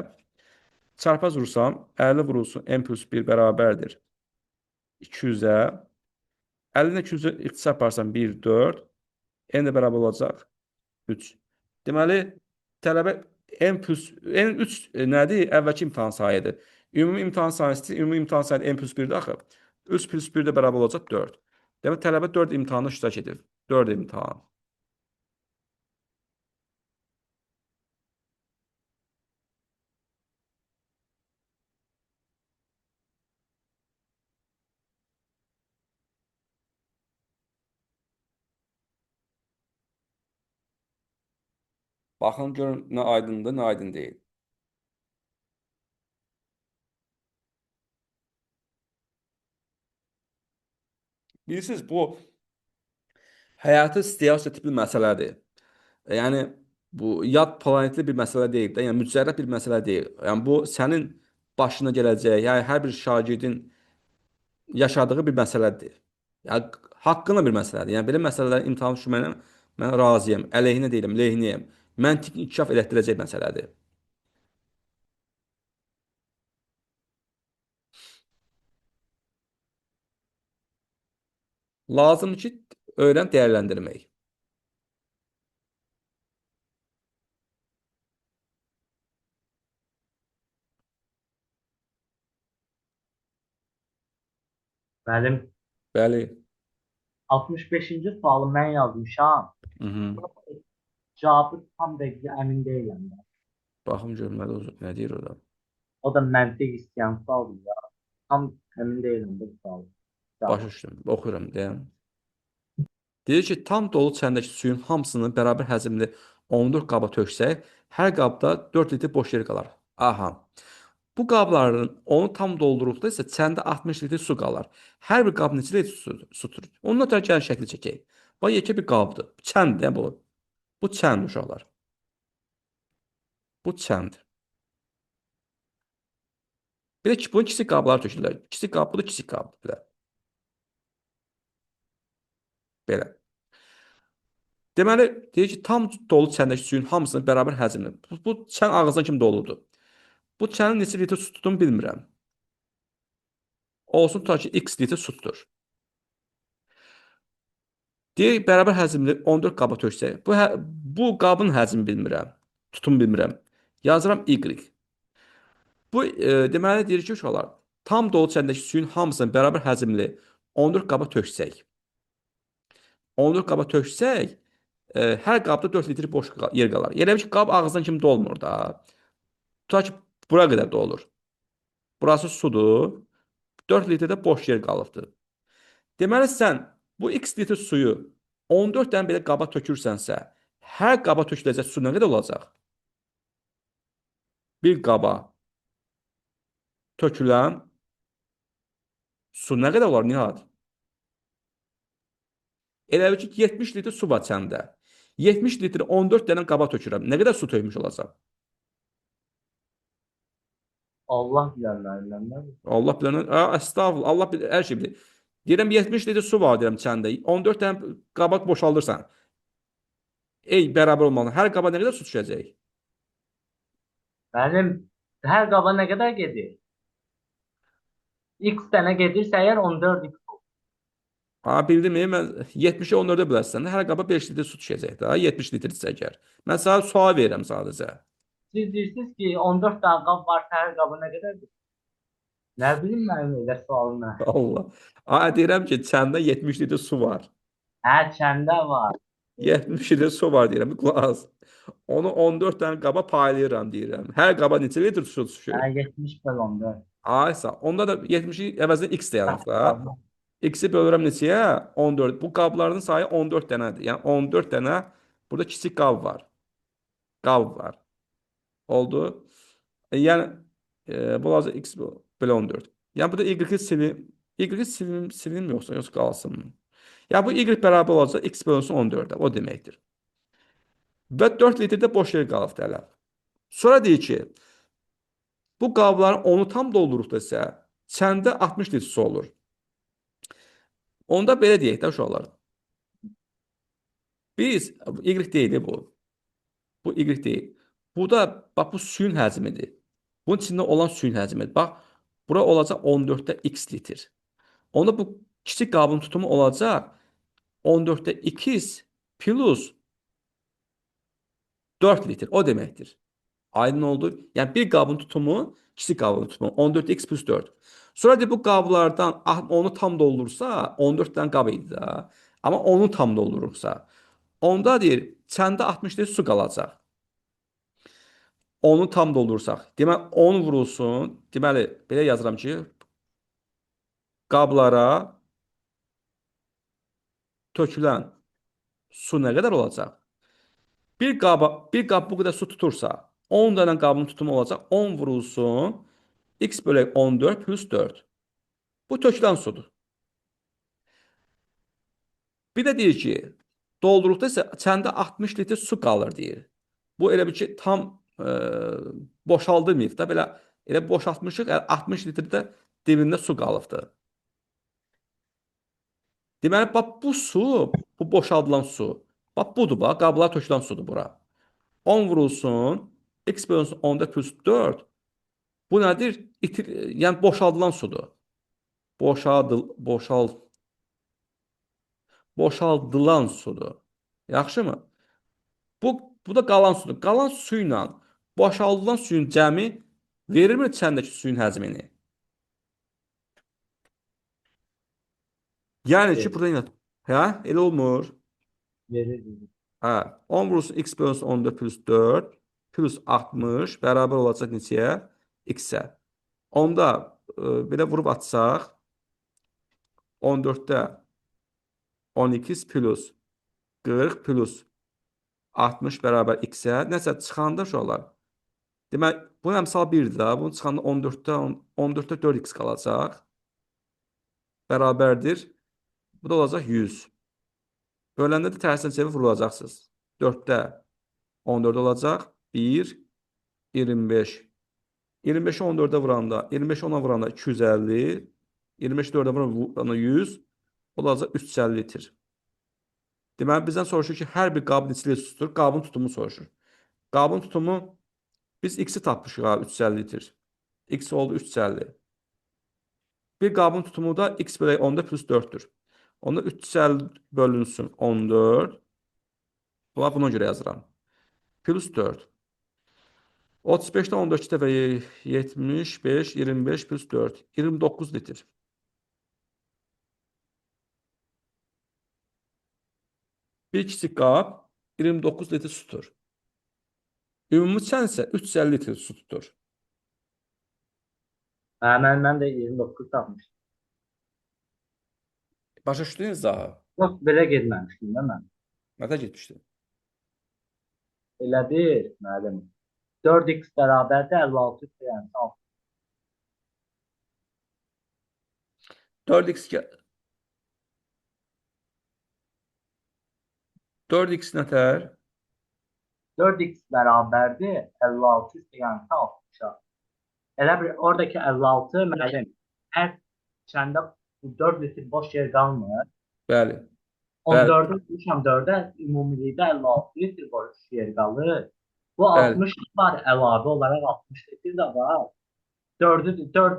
Çarpaz vursam 50 vurulsun n plus 1 bərabərdir 200-ə. 50-dən 200-ə ixtisar yaparsam 1, 4. N də bərabər olacaq 3. Deməli, tələbə n plus n 3 nədir? Əvvəlki imtahan sayıdır. Ümumi imtahan sayısı n plus 1-dir axı. 3 plus 1 də bərabər olacaq 4. Demək, tələbə 4 imtahanda iştirak edir. 4 imtahan. Baxın, görün, nə aydındır, nə aydın deyil. Bilirsiniz, bu həyatı siyasi tipli məsələdir. Yəni, bu yad planetli bir məsələ deyil də, yəni mücərrəd bir məsələ deyil. Yəni, bu sənin başına gələcək, yəni hər bir şagirdin yaşadığı bir məsələdir. Yəni, haqqında bir məsələdir. Yəni, belə məsələlərin imtahan düşməyinə mən razıyam, əleyhinə deyiləm, lehinəyəm. Məntiq inkişaf elətdirəcək məsələdir. Lazımdır ki, öyrən dəyərləndirmək. Müəllim, Bəli. 65-ci sualı mən yazmışam. Hı -hı. Cavabı tam dəqiq əmin deyiləm. Baxım görməli olsun. Nə deyir orada? O da məntiq istəyən sualdır ya. Tam əmin deyiləm bu sual. Başa düşdüm. Oxuyorum, deyəm. Deyir ki, tam dolu çəndəki suyun hamısını bərabər həzmli 14 qaba töksək, hər qabda 4 litr boş yer qalar. Aha. Bu qabların onu tam doldurduqda isə çəndə 60 litr su qalar. Hər bir qab neçə litr su tutur? Onun ötürü gəlin şəkli çəkək. Bax, yekə bir qabdır. Çənd bu. Bu çənd uşaqlar. Bu çənd. Bir də ki, bunun kiçik qabları tökülürlər. Kiçik qab, bu da kiçik qab. Belə. Deməli, deyir ki, tam dolu çəndəki suyun hamısını bərabər həzmli. Bu çən ağzına kimi doludur. Bu çənin neçə litr su tutduğunu bilmirəm. Olsun tutaq ki, x litr su tutur. Deyir, bərabər həzmli 14 qaba töksək. Bu qabın həzmi bilmirəm. Tutum bilmirəm. Yazıram y. Bu, deməli, deyir ki, uşaqlar, tam dolu çəndəki suyun hamısını bərabər həzmli 14 qaba töksək. 14 qaba töksək, hər qabda 4 litr boş yer qalar. Elə ki, qab ağzından kimi dolmur da. Tutaq ki, bura qədər dolur. Burası sudur. 4 litrdə boş yer qalıbdır. Deməli, sən bu x litr suyu 14 dənə belə qaba tökürsənsə, hər qaba töküləcək su nə qədər olacaq? Bir qaba tökülən su nə qədər olar, Nihat? Elə ki, 70 litr su var çəndə. 70 litr 14 dənə qaba tökürəm. Nə qədər su tökmüş olacaq? Allah bilərlər. Allah bilən, estağfurullah, Allah bilir, hər şey bilir. Deyirəm 70 litr su var deyirəm çəndə. 14 dənə qabaq boşaldırsan. Ey, bərabər olmalı. Hər qaba nə qədər su düşəcək? Mənim hər qaba nə qədər gedir? X dənə gedirsə əgər 14x olur. Bildim mi? Mən 70-i 14-ə bölərsən, hər qaba 5 litr su düşəcək də. 70 litr çəkər. Mən sana sual verirəm sadəcə. Siz deyirsiniz ki 14 tane qab var, hər qabı nə qədərdir? Nə bilim mənim elə sualımı. Allah. Deyirəm ki, səndə 70 litr su var. Hə, çəndə var. 70 litr su var deyirəm. Qulaq as. Onu 14 dənə qaba paylayıram deyirəm. Hər qaba neçə litr su düşür? Hə, 70 böl 14. Aysa. Onda da 70-i əvəzinə x dayanır da. Tamam. X-i bölürəm neçəyə? 14. Bu qabların sayı 14 dənədir. Yəni 14 dənə burada kiçik qab var. Qab var. Oldu. Yəni bu olacaq x bölü 14. Yəni burada y-i silim yoxsa qalsın mı? Ya bu y bərabər olacaq x bölünsün 14-ə. O deməkdir. Və 4 litrdə boş yer qalıbdır hələ. Sonra deyir ki, bu qabların 10-u tam dolduruqda isə səndə 60 litr su olur. Onda belə deyək də uşaqlar. Biz y deyil bu. Bu y deyil. Bu da bax bu suyun həcmidir. Bunun içində olan suyun həcmidir. Bax bura olacaq 14-də x litr. Onda bu kiçik qabın tutumu olacaq 14'te 2 plus 4 litr. O deməkdir. Aydın oldu. Yəni bir qabın tutumu, kiçik qabın tutumu 14 x plus 4. Sonra da bu qablardan onu tam doldursa 14 dənə qab idi də. Amma onu tam doldurursa onda deyir səndə 60 litr su qalacaq. Onu tam doldursaq. Deməli 10 vurulsun. Deməli belə yazıram ki qablara tökülən su nə qədər olacaq? Bir qab bu qədər su tutursa 10 dənə qabın tutumu olacaq. 10 vurulsun x bölək 14 plus 4. Bu tökülən sudur. Bir də deyir ki, dolduruqda isə səndə 60 litr su qalır deyir. Bu elə bir ki, tam boşaldılmayıb da, elə boşaltmışıq, 60 litr də dibində su qalıbdır. Deməli, bax bu su, bu boşaldılan su, bax budur, bax, qablara tökülən sudur bura. 10 vurulsun, x bölünsün 14 plus 4. Bu nədir? Yəni boşaldılan sudur. Boşaldılan sudur. Yaxşımı? Bu da qalan sudur. Qalan suyla boşaldılan suyun cəmi verirmi səndəki suyun həcmini? Yəni ki, burada yine, hə? Elə olmur. Verir. Hə, 10 vurulsun x bölünsün 14 plus 4 plus 60 bərabər olacaq neçəyə? X-ə. Onda belə vurub atsaq 14'də 12 plus 40 plus 60 bərabər x-ə. Nəsə çıxanda uşaqlar. Demək, bu əmsal 1-dir də. Bunu çıxanda 14'də 4x qalacaq. Bərabərdir. Bu da olacaq 100. Böləndə də tərsinə çevirib vurulacaqsınız. 4'də 14 olacaq. 1, 25. 25'i 14'ə vuranda, 25'i 10'a vuranda 250. 25'i 4'ə vuranda 100. Olacaq 350 litr. Deməli, bizdən soruşur ki, hər bir qabın neçə litr tutur? Qabın tutumu soruşur. Qabın tutumu, biz x-i tapmışıq, 350 litr. X oldu 350. Bir qabın tutumu da x bölək 14 plus 4'dür. Onda 350 bölünsün 14. Buna görə yazıram. Plus 4. 35'dən 14 dəfə 75, 25 plus 4. 29 litr. Bir kiçik qab 29 litr su tutur. Ümumi çən isə 350 litr su tutur. Hə, mən də 29 tapmışdım. Başa düşdünüz daha? Yox, belə getməmişdim də mən. Nədə getmişdi? Elə bir, müəllim. 4x bərabərdir 56 yəni 4x nətər? 4x bərabərdir 56 yəni 60. Elə bir oradakı 56 müəllim. Hər içəndə 4 litr boş yer qalmır. Bəli. 14'ü düşəm 4'ə ümumilikdə 56 litr boş yer qalır. Bu Bəli. 60 var əlavə olaraq 60 litr də var. 4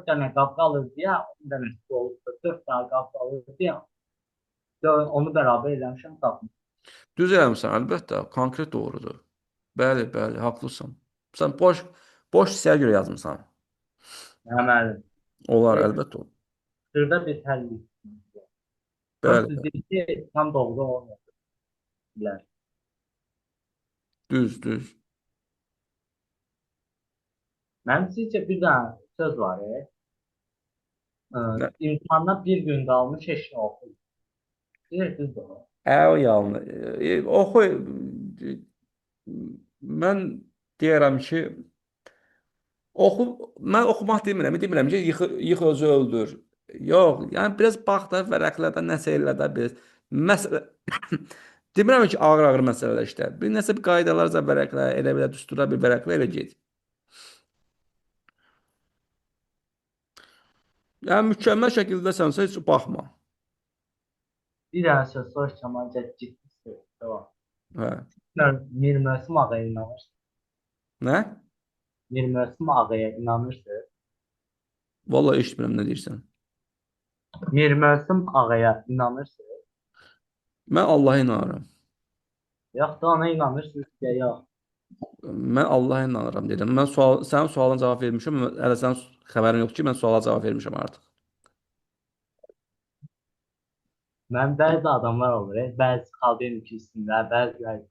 dənə qab qalır deyə 10 dənəsi olub 4 dənə qab qalır deyə Onu bərabər eləmişəm, tapmışam. Düz eləmirsən, əlbəttə, konkret doğrudur. Bəli, bəli, haqlısan. Sən boş hissəyə görə yazmısan. Hə, müəllim. Olar, əlbəttə olur. Xırda bir həllik. Bəli, Prosta bəli. deyir ki, tam doğru olmaz. Bilər. Düz, düz. Mənim sizcə bir dənə söz var, Nə? imtahandan bir gün qalmış heç nə oxuyur. Deyirsiniz o. O yalnız. Oxu. Mən deyərəm ki, mən oxumaq demirəm. Demirəm ki, yıx özü öldür. Yox, yəni biraz bax da vərəqlərdə nəsə elə də biz. Məsələ demirəm ki, ağır-ağır məsələlər işlə. Bir nəsə bir qaydalarca vərəqlər, elə belə düstura bir vərəqlə elə get. Yəni mükəmməl şəkildə sənsə heç baxma. Bir dənə söz soruşacağım, ancaq ciddi söz. Tamam. Hə. Mir Mövsüm ağaya inanırsınız. Nə? Mir Mövsüm ağaya inanırsınız. Vallahi eşitmirəm nə deyirsən. Mir Mövsüm ağaya inanırsınız. Mən Allaha inanıram. Yox da ona inanırsınız ya yox. Mən Allaha inanıram dedim. Sənin sualına cavab vermişəm. Hələ sənin xəbərin yoxdur ki, mən suala cavab vermişəm artıq. Mən bəzi adamlar olur, bəzi xalqın ikisində, bəziləri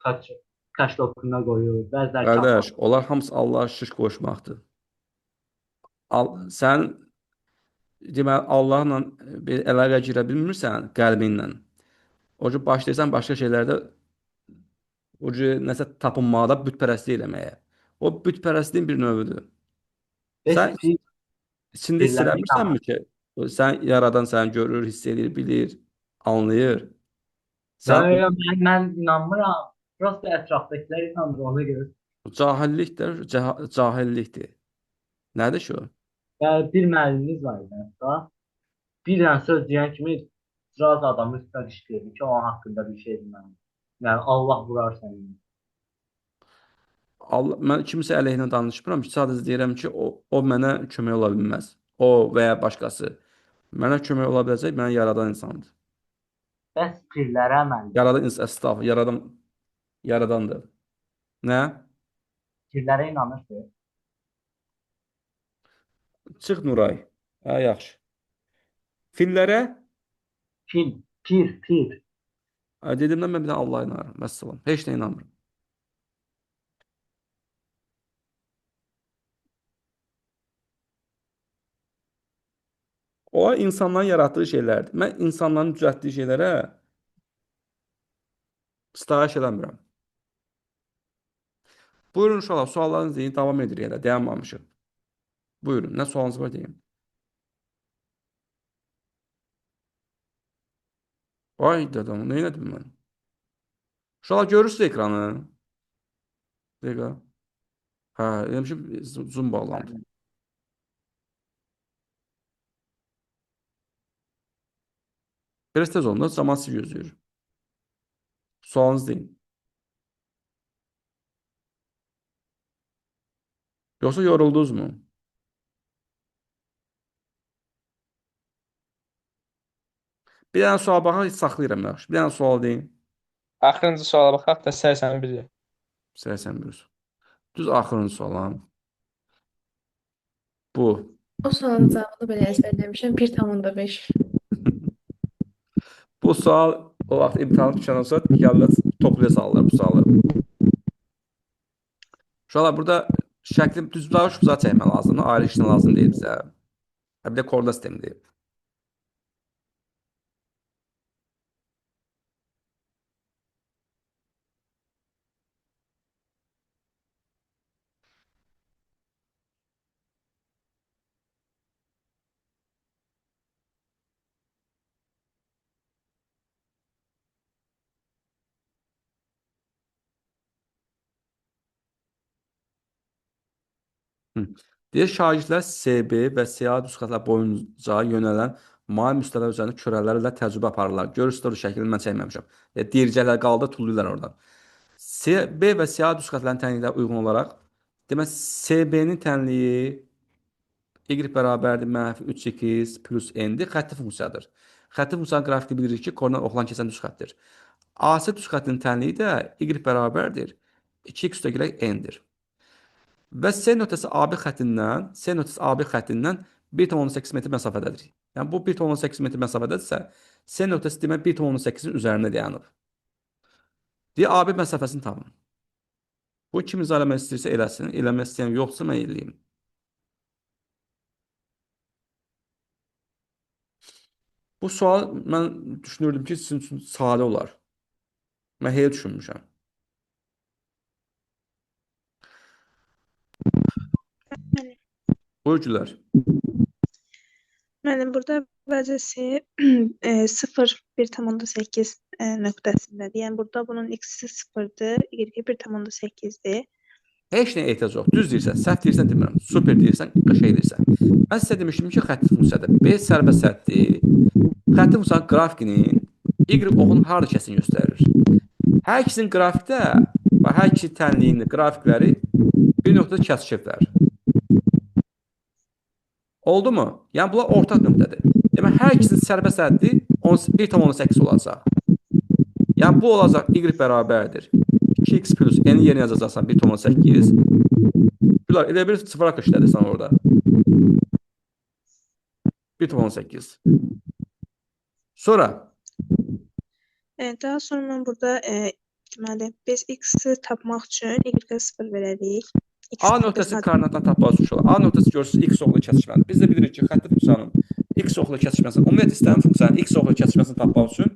kaş dokuna qoyur, bəziləri Qardaş, onlar hamısı Allaha şirk qoşmaqdır. Sən deməli Allahla bir əlaqə girə bilmirsən qəlbinlə. O cür başlayırsan başqa şeylərdə o cür nəsə tapınmaqda bütpərəstlik eləməyə. O bütpərəstliyin bir növüdür. Sən Heç içində hiss birləmə eləmirsənmi ki, sən yaradan səni görür, hiss edir, bilir, anlayır. Sən mən inanmıram. Prosta ətrafdakılar inanır ona görə. cahillikdir, cahillikdir. Nədir ki o? Bir müəllimimiz var idi hətta. Bir dənə söz deyən kimi biraz adamın üstünə qışqırdı ki, onun haqqında bir şey deməm. Yəni Allah vurar səni. Mən kimsə əleyhinə danışmıram ki, sadəcə deyirəm ki, o mənə kömək ola bilməz. O və ya başqası. Mənə kömək ola biləcək, mənə yaradan insandır. Bəs pirlərə əməl. Yaradan əstağfur, yaradandır. Nə? Pirlərə inanırsınız. Çıx Nuray. Hə, yaxşı. Fillərə Pir. dedimdən mən bir dənə Allaha inanıram. Vəssalam. Heç nə inanmıram. O insanların yaratdığı şeylərdir. Mən insanların düzəltdiyi şeylərə sitayiş eləmirəm. Buyurun uşaqlar, suallarınızı deyin, davam edirik elə, dayanmamışıq. Buyurun, nə sualınız var deyin. Vay dadam, nə elədim mən? Uşaqlar görürsünüz ekranı? Dəqiqə. Hə, demişim, zoom bağlandı. Biraz tez olun da, zaman sizi gözləyir. Sualınızı deyin. Yoxsa yoruldunuz mu? Bir dənə sual baxaq, heç saxlayıram yaxşı. Bir dənə sual deyin. Axırıncı suala baxaq da 81. 81. Düz axırıncı sual. Bu. O sualın cavabını belə əzbərləmişəm. 1,5. Bu sual o vaxt imtahan düşəndən sonra gəlirlər topluya salırlar bu sualı. Uşaqlar burada şəklin düz buzağı çəkmək lazımdır. Ayrı işlə lazım deyil bizə. Bir də korda sistemidir. Deyir, şagirdlər SB və SA nüsxələr boyunca yönələn may müstəviləri üzərində körələrlə təcrübə aparırlar. Görürsünüz, o şəkilini mən çəkməmişəm. Diricələr qaldı, tulluyurlar oradan. SB və SA nüsxələrin tənliyə uyğun olaraq, demək, SB-nin tənliyi y bərabərdir -3x plus n-dir, xətti funksiyadır. Xətti funksiyanın qrafiki bilirik ki, koordinat oxlan keçən düz xəttdir. AC düz xəttinin tənliyi də y bərabərdir 2x üstəgələk n-dir. Və C nöqtəsi AB xəttindən, C nöqtəsi AB xəttindən 1,8 metr məsafədədir. Yəni bu 1,8 metr məsafədədirsə, C nöqtəsi demək 1,8-in üzərində dayanıb. Deyə AB məsafəsini tapın. Bu kim izah eləmək istəyirsə eləsin, eləmək istəyən yoxsa mən eləyim. Bu sual mən düşünürdüm ki, sizin üçün sadə olar. Mən heç düşünmüşəm. Buyurcular. Mənim burada vəzəsi 0, 1,8 nöqtəsindədir. Yəni burada bunun x-i 0-dır, y-i 1,8-dir. Heç nəyə ehtiyac yox. Düz deyirsən, səhv deyirsən demirəm. Super deyirsən, qəşəng deyirsən. Mən sizə demişdim ki, xətti funksiyadır. B sərbəst xətti. Xətti funksiyanın qrafikinin y oxunun harda kəsin göstərir. Hər ikisinin qrafikdə və hər ikisi tənliyinin qrafikləri bir nöqtədə kəsişiblər. Oldu mu? Yəni bunlar ortaq nöqtədir. Demək, hər ikisinin sərbəst həddi 1,8 olacaq. Yəni bu olacaq y bərabərdir 2x plus n-i yerinə yazacaqsan 1,8. Gülər, elə bir sıfıra köşlədirsən orada. 1,8. Sonra Daha sonra mən burada deməli biz x-i tapmaq üçün y-ə 0 verərik. A nöqtəsi koordinatdan tapmaq üçün A nöqtəsi görürsünüz x oxlu kəsişməlidir. Biz də bilirik ki, xətti funksiyanın x oxlu kəsişməsini, ümumiyyətlə istənilən funksiyanın x oxlu kəsişməsini tapmaq üçün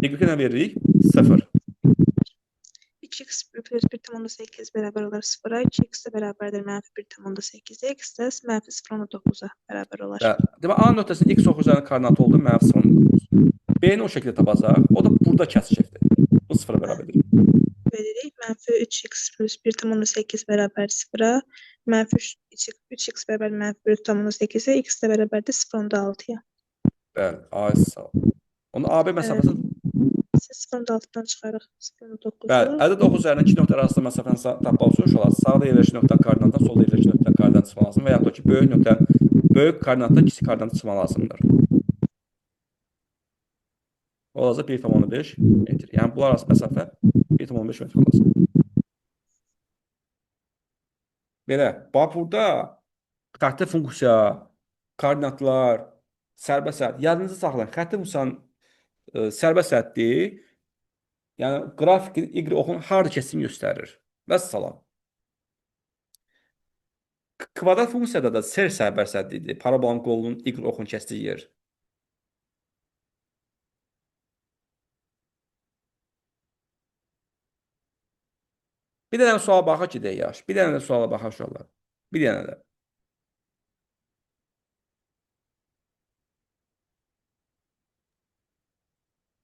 y-ə nə veririk? 0. 2x plus 1,8 bərabər olar 0-a, 2x də bərabərdir -1,8-ə, x də -0,9-a bərabər olar. Demək, A nöqtəsinin x oxucunun koordinatı oldu -0,9. B-ni o şəkildə tapacaq. O da burada kəsişibdir. Bu 0-a bərabərdir. Veririk. -3x plus 1,8 bərabər 0-a, -3x bərabər -1,8-ə, x də bərabərdir 0,6-ya. Bəli, A sağ ol. Onun AB məsafəsini 0,6-dan çıxarıq 0,9-u. bəli, ədəd 9 üzərindən 2 nöqtə arasında məsafəni tapmaq üçün uşaqlar sağda yerləşən nöqtənin koordinatından solda yerləşən nöqtənin koordinatını çıxmaq lazımdır və yaxud da ki, böyük koordinatdan kiçik koordinatı çıxmaq lazımdır. Olacaq 1,5 metr. Yəni bunlar arası məsafə 1,5 metr olacaq. Belə, bax burada xətti funksiya, koordinatlar, sərbəst həddi. Yadınızda saxlayın. Xətti funksiyanın sərbəst həddi, yəni qrafikin y oxunun harda kəsdiyini göstərir. Vəssalam. Kvadrat funksiyada da ser sərbəst həddidir. Parabolun qolunun y oxunun kəsdiyi yer. Bir dənə suala baxaq ki, yaş. Bir dənə də suala baxaq uşaqlar. Bir dənə də.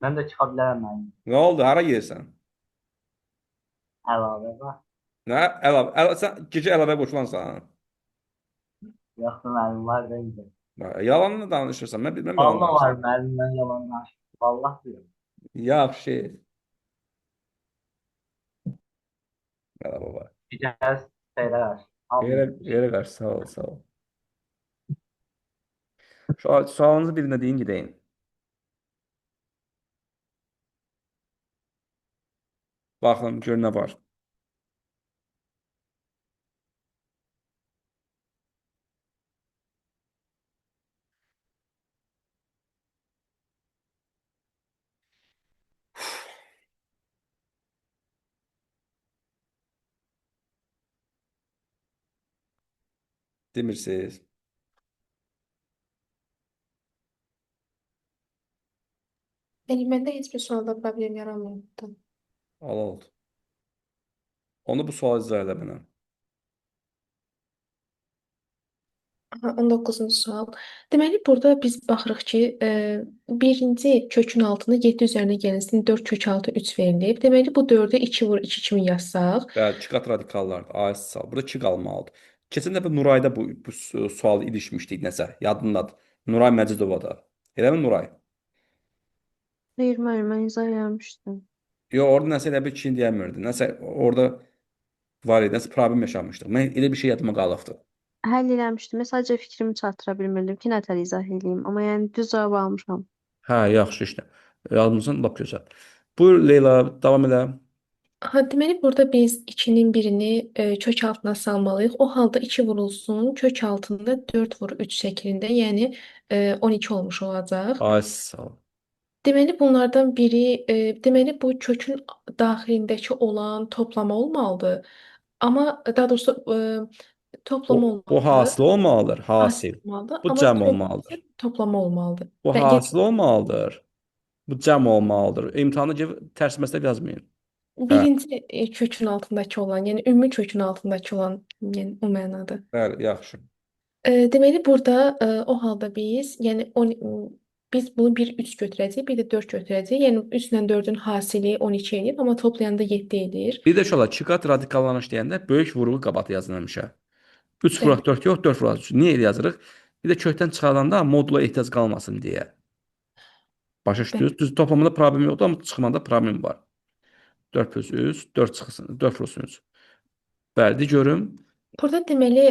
Mən də çıxa bilərəm mənim. Nə oldu? Hara yersən? Əlavə var. Nə? Əlavə. Sən gecə əlavə qoşulansan. Yoxsa mənim var deyil. Yalanını danışırsan. Mən bilməm. Valla var mənim, mən yalan danışıram. Vallah deyirəm. Yaxşı. Əlavə var. Gecəniz xeyrə qarşı. Yerə qarşı. Sağ ol, sağ ol. Sualınızı birinə deyin, gedəyin. Baxın, gör nə var. Demirsiniz. Yəni məndə heç bir sualda problem yaranmır. Al oldu. Onu bu sual izah elə mənə. Aha, 19-cu sual. Deməli, burada biz baxırıq ki, birinci kökün altına 7 üzərinə gəlinsinin 4 kök altı 3 verilib. Deməli, bu 4-ü 2 vur 2 kimi yazsaq. Bəli, 2 qat radikallardır. AS sual. Burada 2 qalmalıdır. Keçən dəfə Nurayda bu sualı ilişmişdik nəsə. Yadındadır. Nuray Məcidovada. Eləmi Nuray? Xeyr, mən izah eləmişdim. Yox, orada nəsə elə bir şey deyəmirdi. Nəsə orada var idi. Nəsə problem yaşamışdıq. Mən elə bir şey yadıma qalıbdı. Həll eləmişdim. Sadəcə fikrimi çatdıra bilmirdim ki, nətər izah eləyim. Amma yəni düz cavab almışam. Hə, yaxşı işlə. Yazmısan, lap gözəl. Buyur Leyla, davam elə. Ha, deməli burada biz 2-nin birini kök altına salmalıyıq. O halda 2 vurulsun, kök altında 4 vur 3 şəklində, yəni 12 olmuş olacaq. Ay sağ ol. Deməli bunlardan biri, deməli bu kökün daxilindəki olan toplama olmalıdır. Amma daha doğrusu toplama Bu olmalıdır. hasil olmalıdır, Hasil hasil. olmalıdır. Bu Amma cəm toplam isə olmalıdır. toplama olmalıdır. Bu Və hasil olmalıdır. Bu cəm olmalıdır. İmtahana tərs məsələ yazmayın. Hə, birinci kökün altındakı olan, yəni ümumi kökün altındakı olan, yəni o mənada. bəli, yaxşı. Deməli burada o halda biz, yəni biz bunu bir 3 götürəcəyik, bir də 4 götürəcəyik. Yəni 3 ilə 4-ün hasili 12 edir, amma toplayanda 7 edir. Bir də şöyle çıkat radikallanış deyəndə böyük vurğu qabatı yazın həmişə. 3 Bəli, vuraq 4 yox, 4 vuraq 3. Niyə elə yazırıq? Bir də kökdən çıxardanda modula ehtiyac qalmasın deyə. Başa bəli. düşdünüz? Düz toplamada problem yoxdur, amma çıxmanda problem var. 4 plus 3, 4 çıxsın, 4 vurulsun 3. Bəli, de görüm. Burada deməli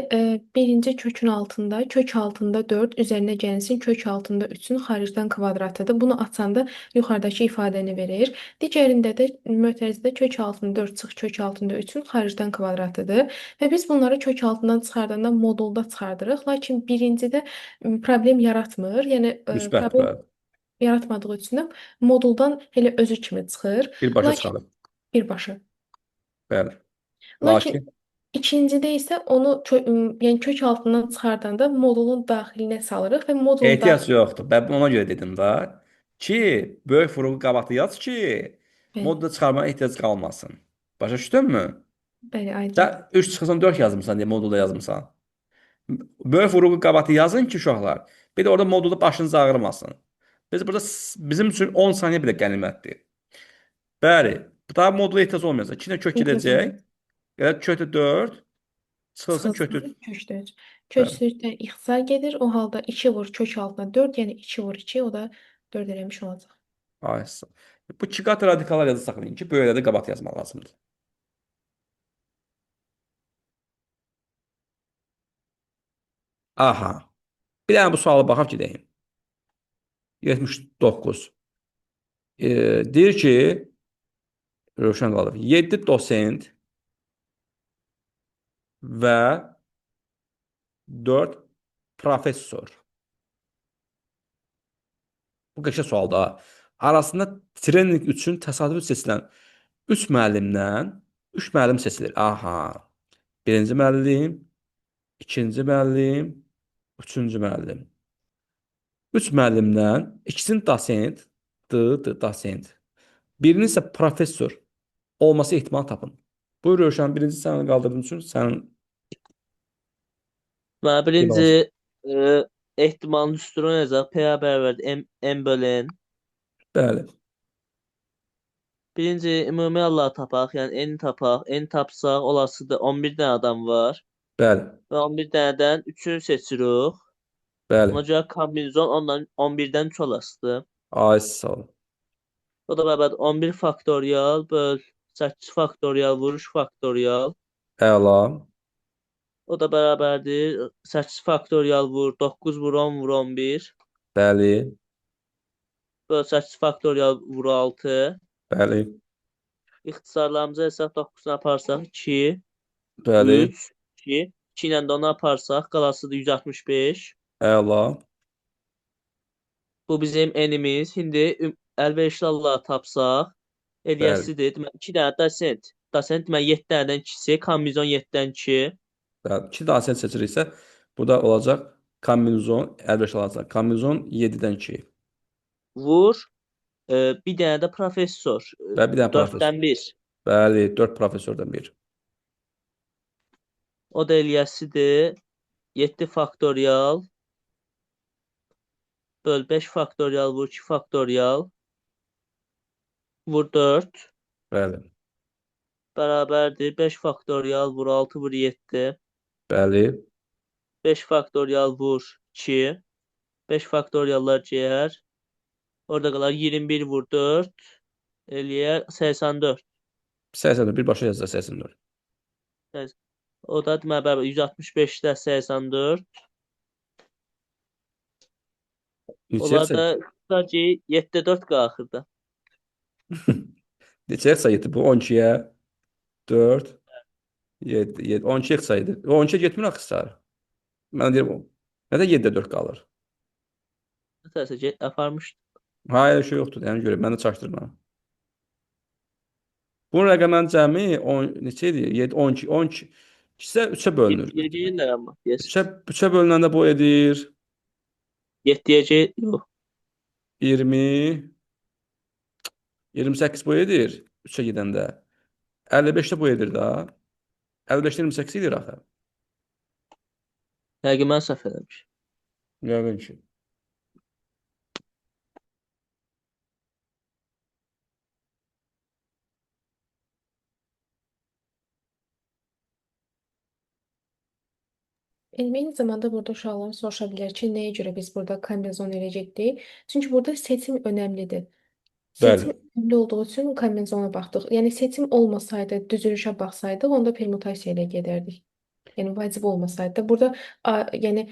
birinci kökün altında, kök altında 4, üzərinə gəlsin, kök altında 3-ün xaricdən kvadratıdır. Bunu açanda yuxarıdakı ifadəni verir. Digərində də mötərizədə kök altında 4 çıx, kök altında 3-ün xaricdən kvadratıdır. Və biz bunları kök altından çıxardanda modulda çıxardırıq. Lakin birincidə problem yaratmır. Yəni Müsbət, problem bəli. yaratmadığı üçün də moduldan elə özü kimi çıxır. Birbaşa Lakin çıxarıb. birbaşa. Bəli. Lakin Lakin ikincidə isə onu yəni kök altından çıxardanda modulun daxilinə salırıq və modulun ehtiyac yoxdur. Mən ona görə dedim də ki, böyük vurğu qabatı yaz ki, bəli, modda çıxarmaya ehtiyac qalmasın. Başa düşdünmü? bəli, aydındır. Sən 3 çıxırsan 4 yazmısan deyə modulda yazmısan. Böyük vurğu qabatı yazın ki, uşaqlar. Bir də orada modulda başınız ağrımasın. Biz burada bizim üçün 10 saniyə belə qənimətdir. Bəli, daha modula ehtiyac olmayacaq. 2 kök Ehtiyac gedəcək. olmayacaq. Yəni kökdə 4 çıxılsın kökdə. Çıxılsın kökdə 3. Bəli. Köksüzdən ixtisar gedir. O halda 2 vur kök altına 4, yəni 2 vur 2, o da 4 eləmiş olacaq. Ay sağ ol. Bu iki qat radikallar yazı saxlayın ki, böylədə qabat yazmaq lazımdır. Aha. Bir dənə bu suala baxaq gedəyim. 79. Deyir ki, Rövşən qalıb. 7 dosent və 4 professor. Bu qəşəng sualda. Arasında trening üçün təsadüfi seçilən 3 müəllimdən 3 müəllim seçilir. Aha. Birinci müəllim, ikinci müəllim, üçüncü müəllim. 3 müəllimdən ikisini dosent, dosent. Birini isə professor olması ehtimal tapın. Buyur Rövşən, birinci səni qaldırdığın üçün sənin Mən birinci cavabın. ehtimalın üstünü olacaq. P-yə bərabərdir M bölün. Bəli. Birinci ümumi Allah tapaq, yəni N tapaq. N tapsaq olasıdır 11 dənə adam var. Bəli. Və 11 dənədən 3-ünü seçirik. Bəli. Ona görə kombinizon ondan 11-dən 3 olasıdır. Ay sağ ol. O da bərabərdir 11 faktorial böl 8 faktorial vuruş faktorial. Əla. O da bərabərdir 8 faktorial vur 9 vur 10 vur 11. Bəli. Böl 8 faktorial vur 6. Bəli. İxtisarlarımıza hesab 9-dan aparsaq 2, Bəli. 3, 2. 2 ilə də onu aparsaq qalasıdır 165. Əla. Bu bizim enimiz. İndi əlverişli Allah tapsaq eləyəsidir. Deməli 2 dənə dosent. Dosent deməli 7 dənədən 2-si, kombinizon 7-dən 2. Bəli. 2 dosent seçiriksə, bu da olacaq kombinizon, əlverişli olacaq. Kombinizon 7-dən 2. Vur. Bir dənə də professor. Və bir dənə professor. 4-dən 1. Bəli, 4 professordan 1. O da eləyəsidir 7 faktorial böl 5 faktorial vur 2 faktorial vur 4 Bəli. bərabərdir 5 faktorial vur 6 vur 7. Bəli. 5 faktorial vur 2. 5 faktoriallar cəyər. Orada qalar 21 vur 4. Eləyər 84. 84 birbaşa yazacaq 84. O da deməli bərabər 165-də 84. Onlar da Da ki 7-4 qalxırdı. Neçə sayıdır bu? 12-yə 4, 7, 7, 12 sayıdır. O 12-yə getmir axı sarı. Mən deyirəm o. Nədə 7-də 4 qalır? Nəsə get aparmış. Hayır, şey yoxdur. Yəni görə mən də çaşdırmıram. Bunun rəqəmlərin cəmi 10 neçə edir? 7, 12, 12 isə 3-ə bölünür. 7-yə deyirlər amma. Yes. 3-ə bölünəndə bu edir 7-yə yox. 20, 28 bu edir 3-ə gedəndə. 55 də bu edir da. 55-də 28 edir axı. Yəqin mən səhv eləmişəm. Yəqin ki. Eyni zamanda burada uşaqlar soruşa bilər ki, nəyə görə biz burada kombinezon eləyəcəkdik? Çünki burada seçim önəmlidir. Seçim Bəli. önəmli olduğu üçün kombinezona baxdıq. Yəni seçim olmasaydı, düzülüşə baxsaydıq, onda permutasiya ilə gedərdik. Yəni vacib olmasaydı da burada yəni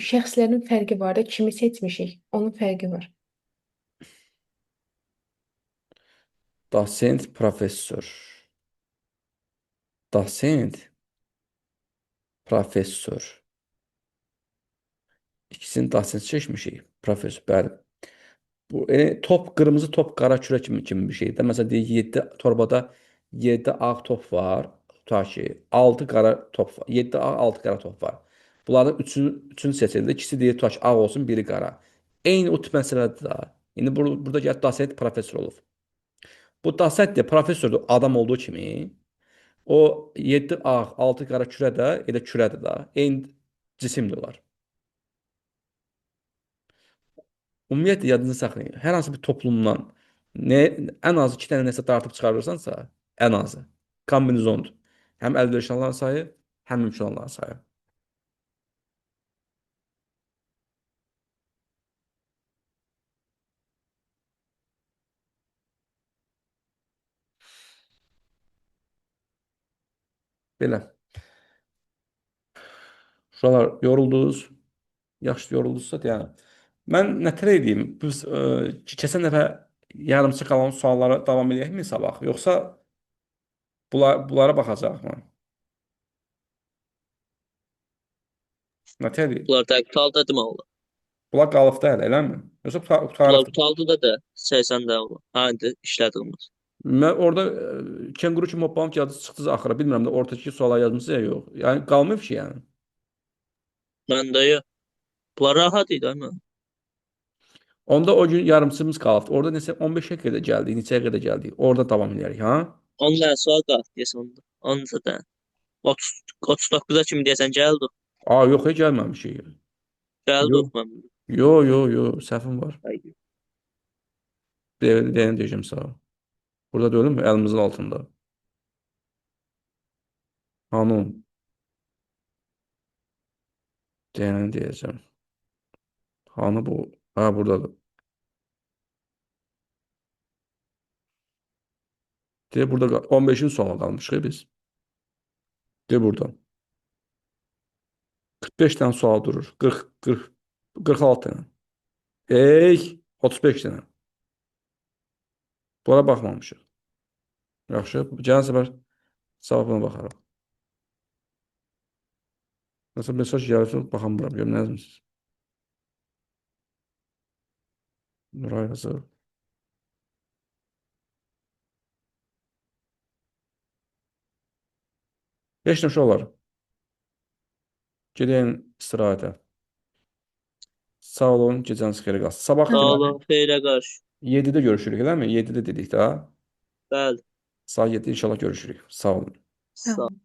şəxslərin fərqi var da, kimi seçmişik, onun fərqi var. Dosent, professor. Dosent, professor. İkisini dosent seçmişik. Professor, bəli. Bu top, qırmızı top, qara kürə kimi bir şeydir. Məsələn, deyək 7 torbada 7 ağ top var. Tutaq ki, 6 qara top var. 7 ağ, 6 qara top var. Bunların üçünü seçildi. İkisi deyir, tutaq ki, ağ olsun, biri qara. Eyni o tip məsələdir da. İndi burada gəl dosent professor olub. Bu dosent də professordur adam olduğu kimi o 7 ağ, 6 qara kürə də elə kürədir da. Eyni cisimdir onlar. Ümumiyyətlə yadınızda saxlayın. Hər hansı bir toplumdan ən azı 2 dənə nəsə dartıb çıxarırsansa, ən azı kombinezondur. Həm əlverişli olanların sayı, həm mümkün olanların sayı. Belə. Uşaqlar yoruldunuz. Yaxşı yoruldunuzsa yəni. Mən nətər edeyim? Biz keçən dəfə yarımçı qalan suallara davam edəkmi sabah? Yoxsa bunlara baxacaqmı? Nətər edeyim? Bunlar dəqiq qaldı demək olar. Bunlar qalıbdı hələ, eləmi? Yoxsa Bunlar qutarıb? qutaldı da 80 də olur. Ha, indi işlədilmir. Mən orada kenguru kimi hoppanıb gəldi, çıxdınız axıra. Bilmirəm də ortadakı suala yazmısınız ya yox. Yəni qalmayıb ki yəni. Məndə yox. Bunlar rahat idi amma. Onda o gün yarımçımız qalıbdı. Orada neçə 15-ə qədər gəldik, neçəyə qədər gəldik. Orada davam edərik, ha? 10 dənə sual qaldı deyəsən onda. 10 dənə. 39-a kimi deyəsən gəldi. Aa, yox, heç gəlməmişik. Gəldi Yox. mən. Səhvim var. Deyəcəm sağ ol. Burada deyilmi? Əlimizin altında. Hanım. Deyəcəm. Hanı bu? Ha, buradadır. Deyə burada 15-in sonuna qalmışıq biz. Deyə burada. 45 dənə sual durur. 46 dənə. 35 dənə. Bunlara baxmamışıq. Yaxşı. Gələn səfər savabına baxarıq. Məsələn, mesaj gəlirsə baxamıram. Görüm nə yazmışsınız. Nuray yazır. Heç nə olar. Gedin istirahətə. Sağ olun, gecəniz xeyir qalsın. Sabah Sağ deməli olun, xeyrə qarşı. 7-də görüşürük, eləmi? 7-də dedik də. Bəli. Saat 7 inşallah görüşürük. Sağ olun. Sağ olun.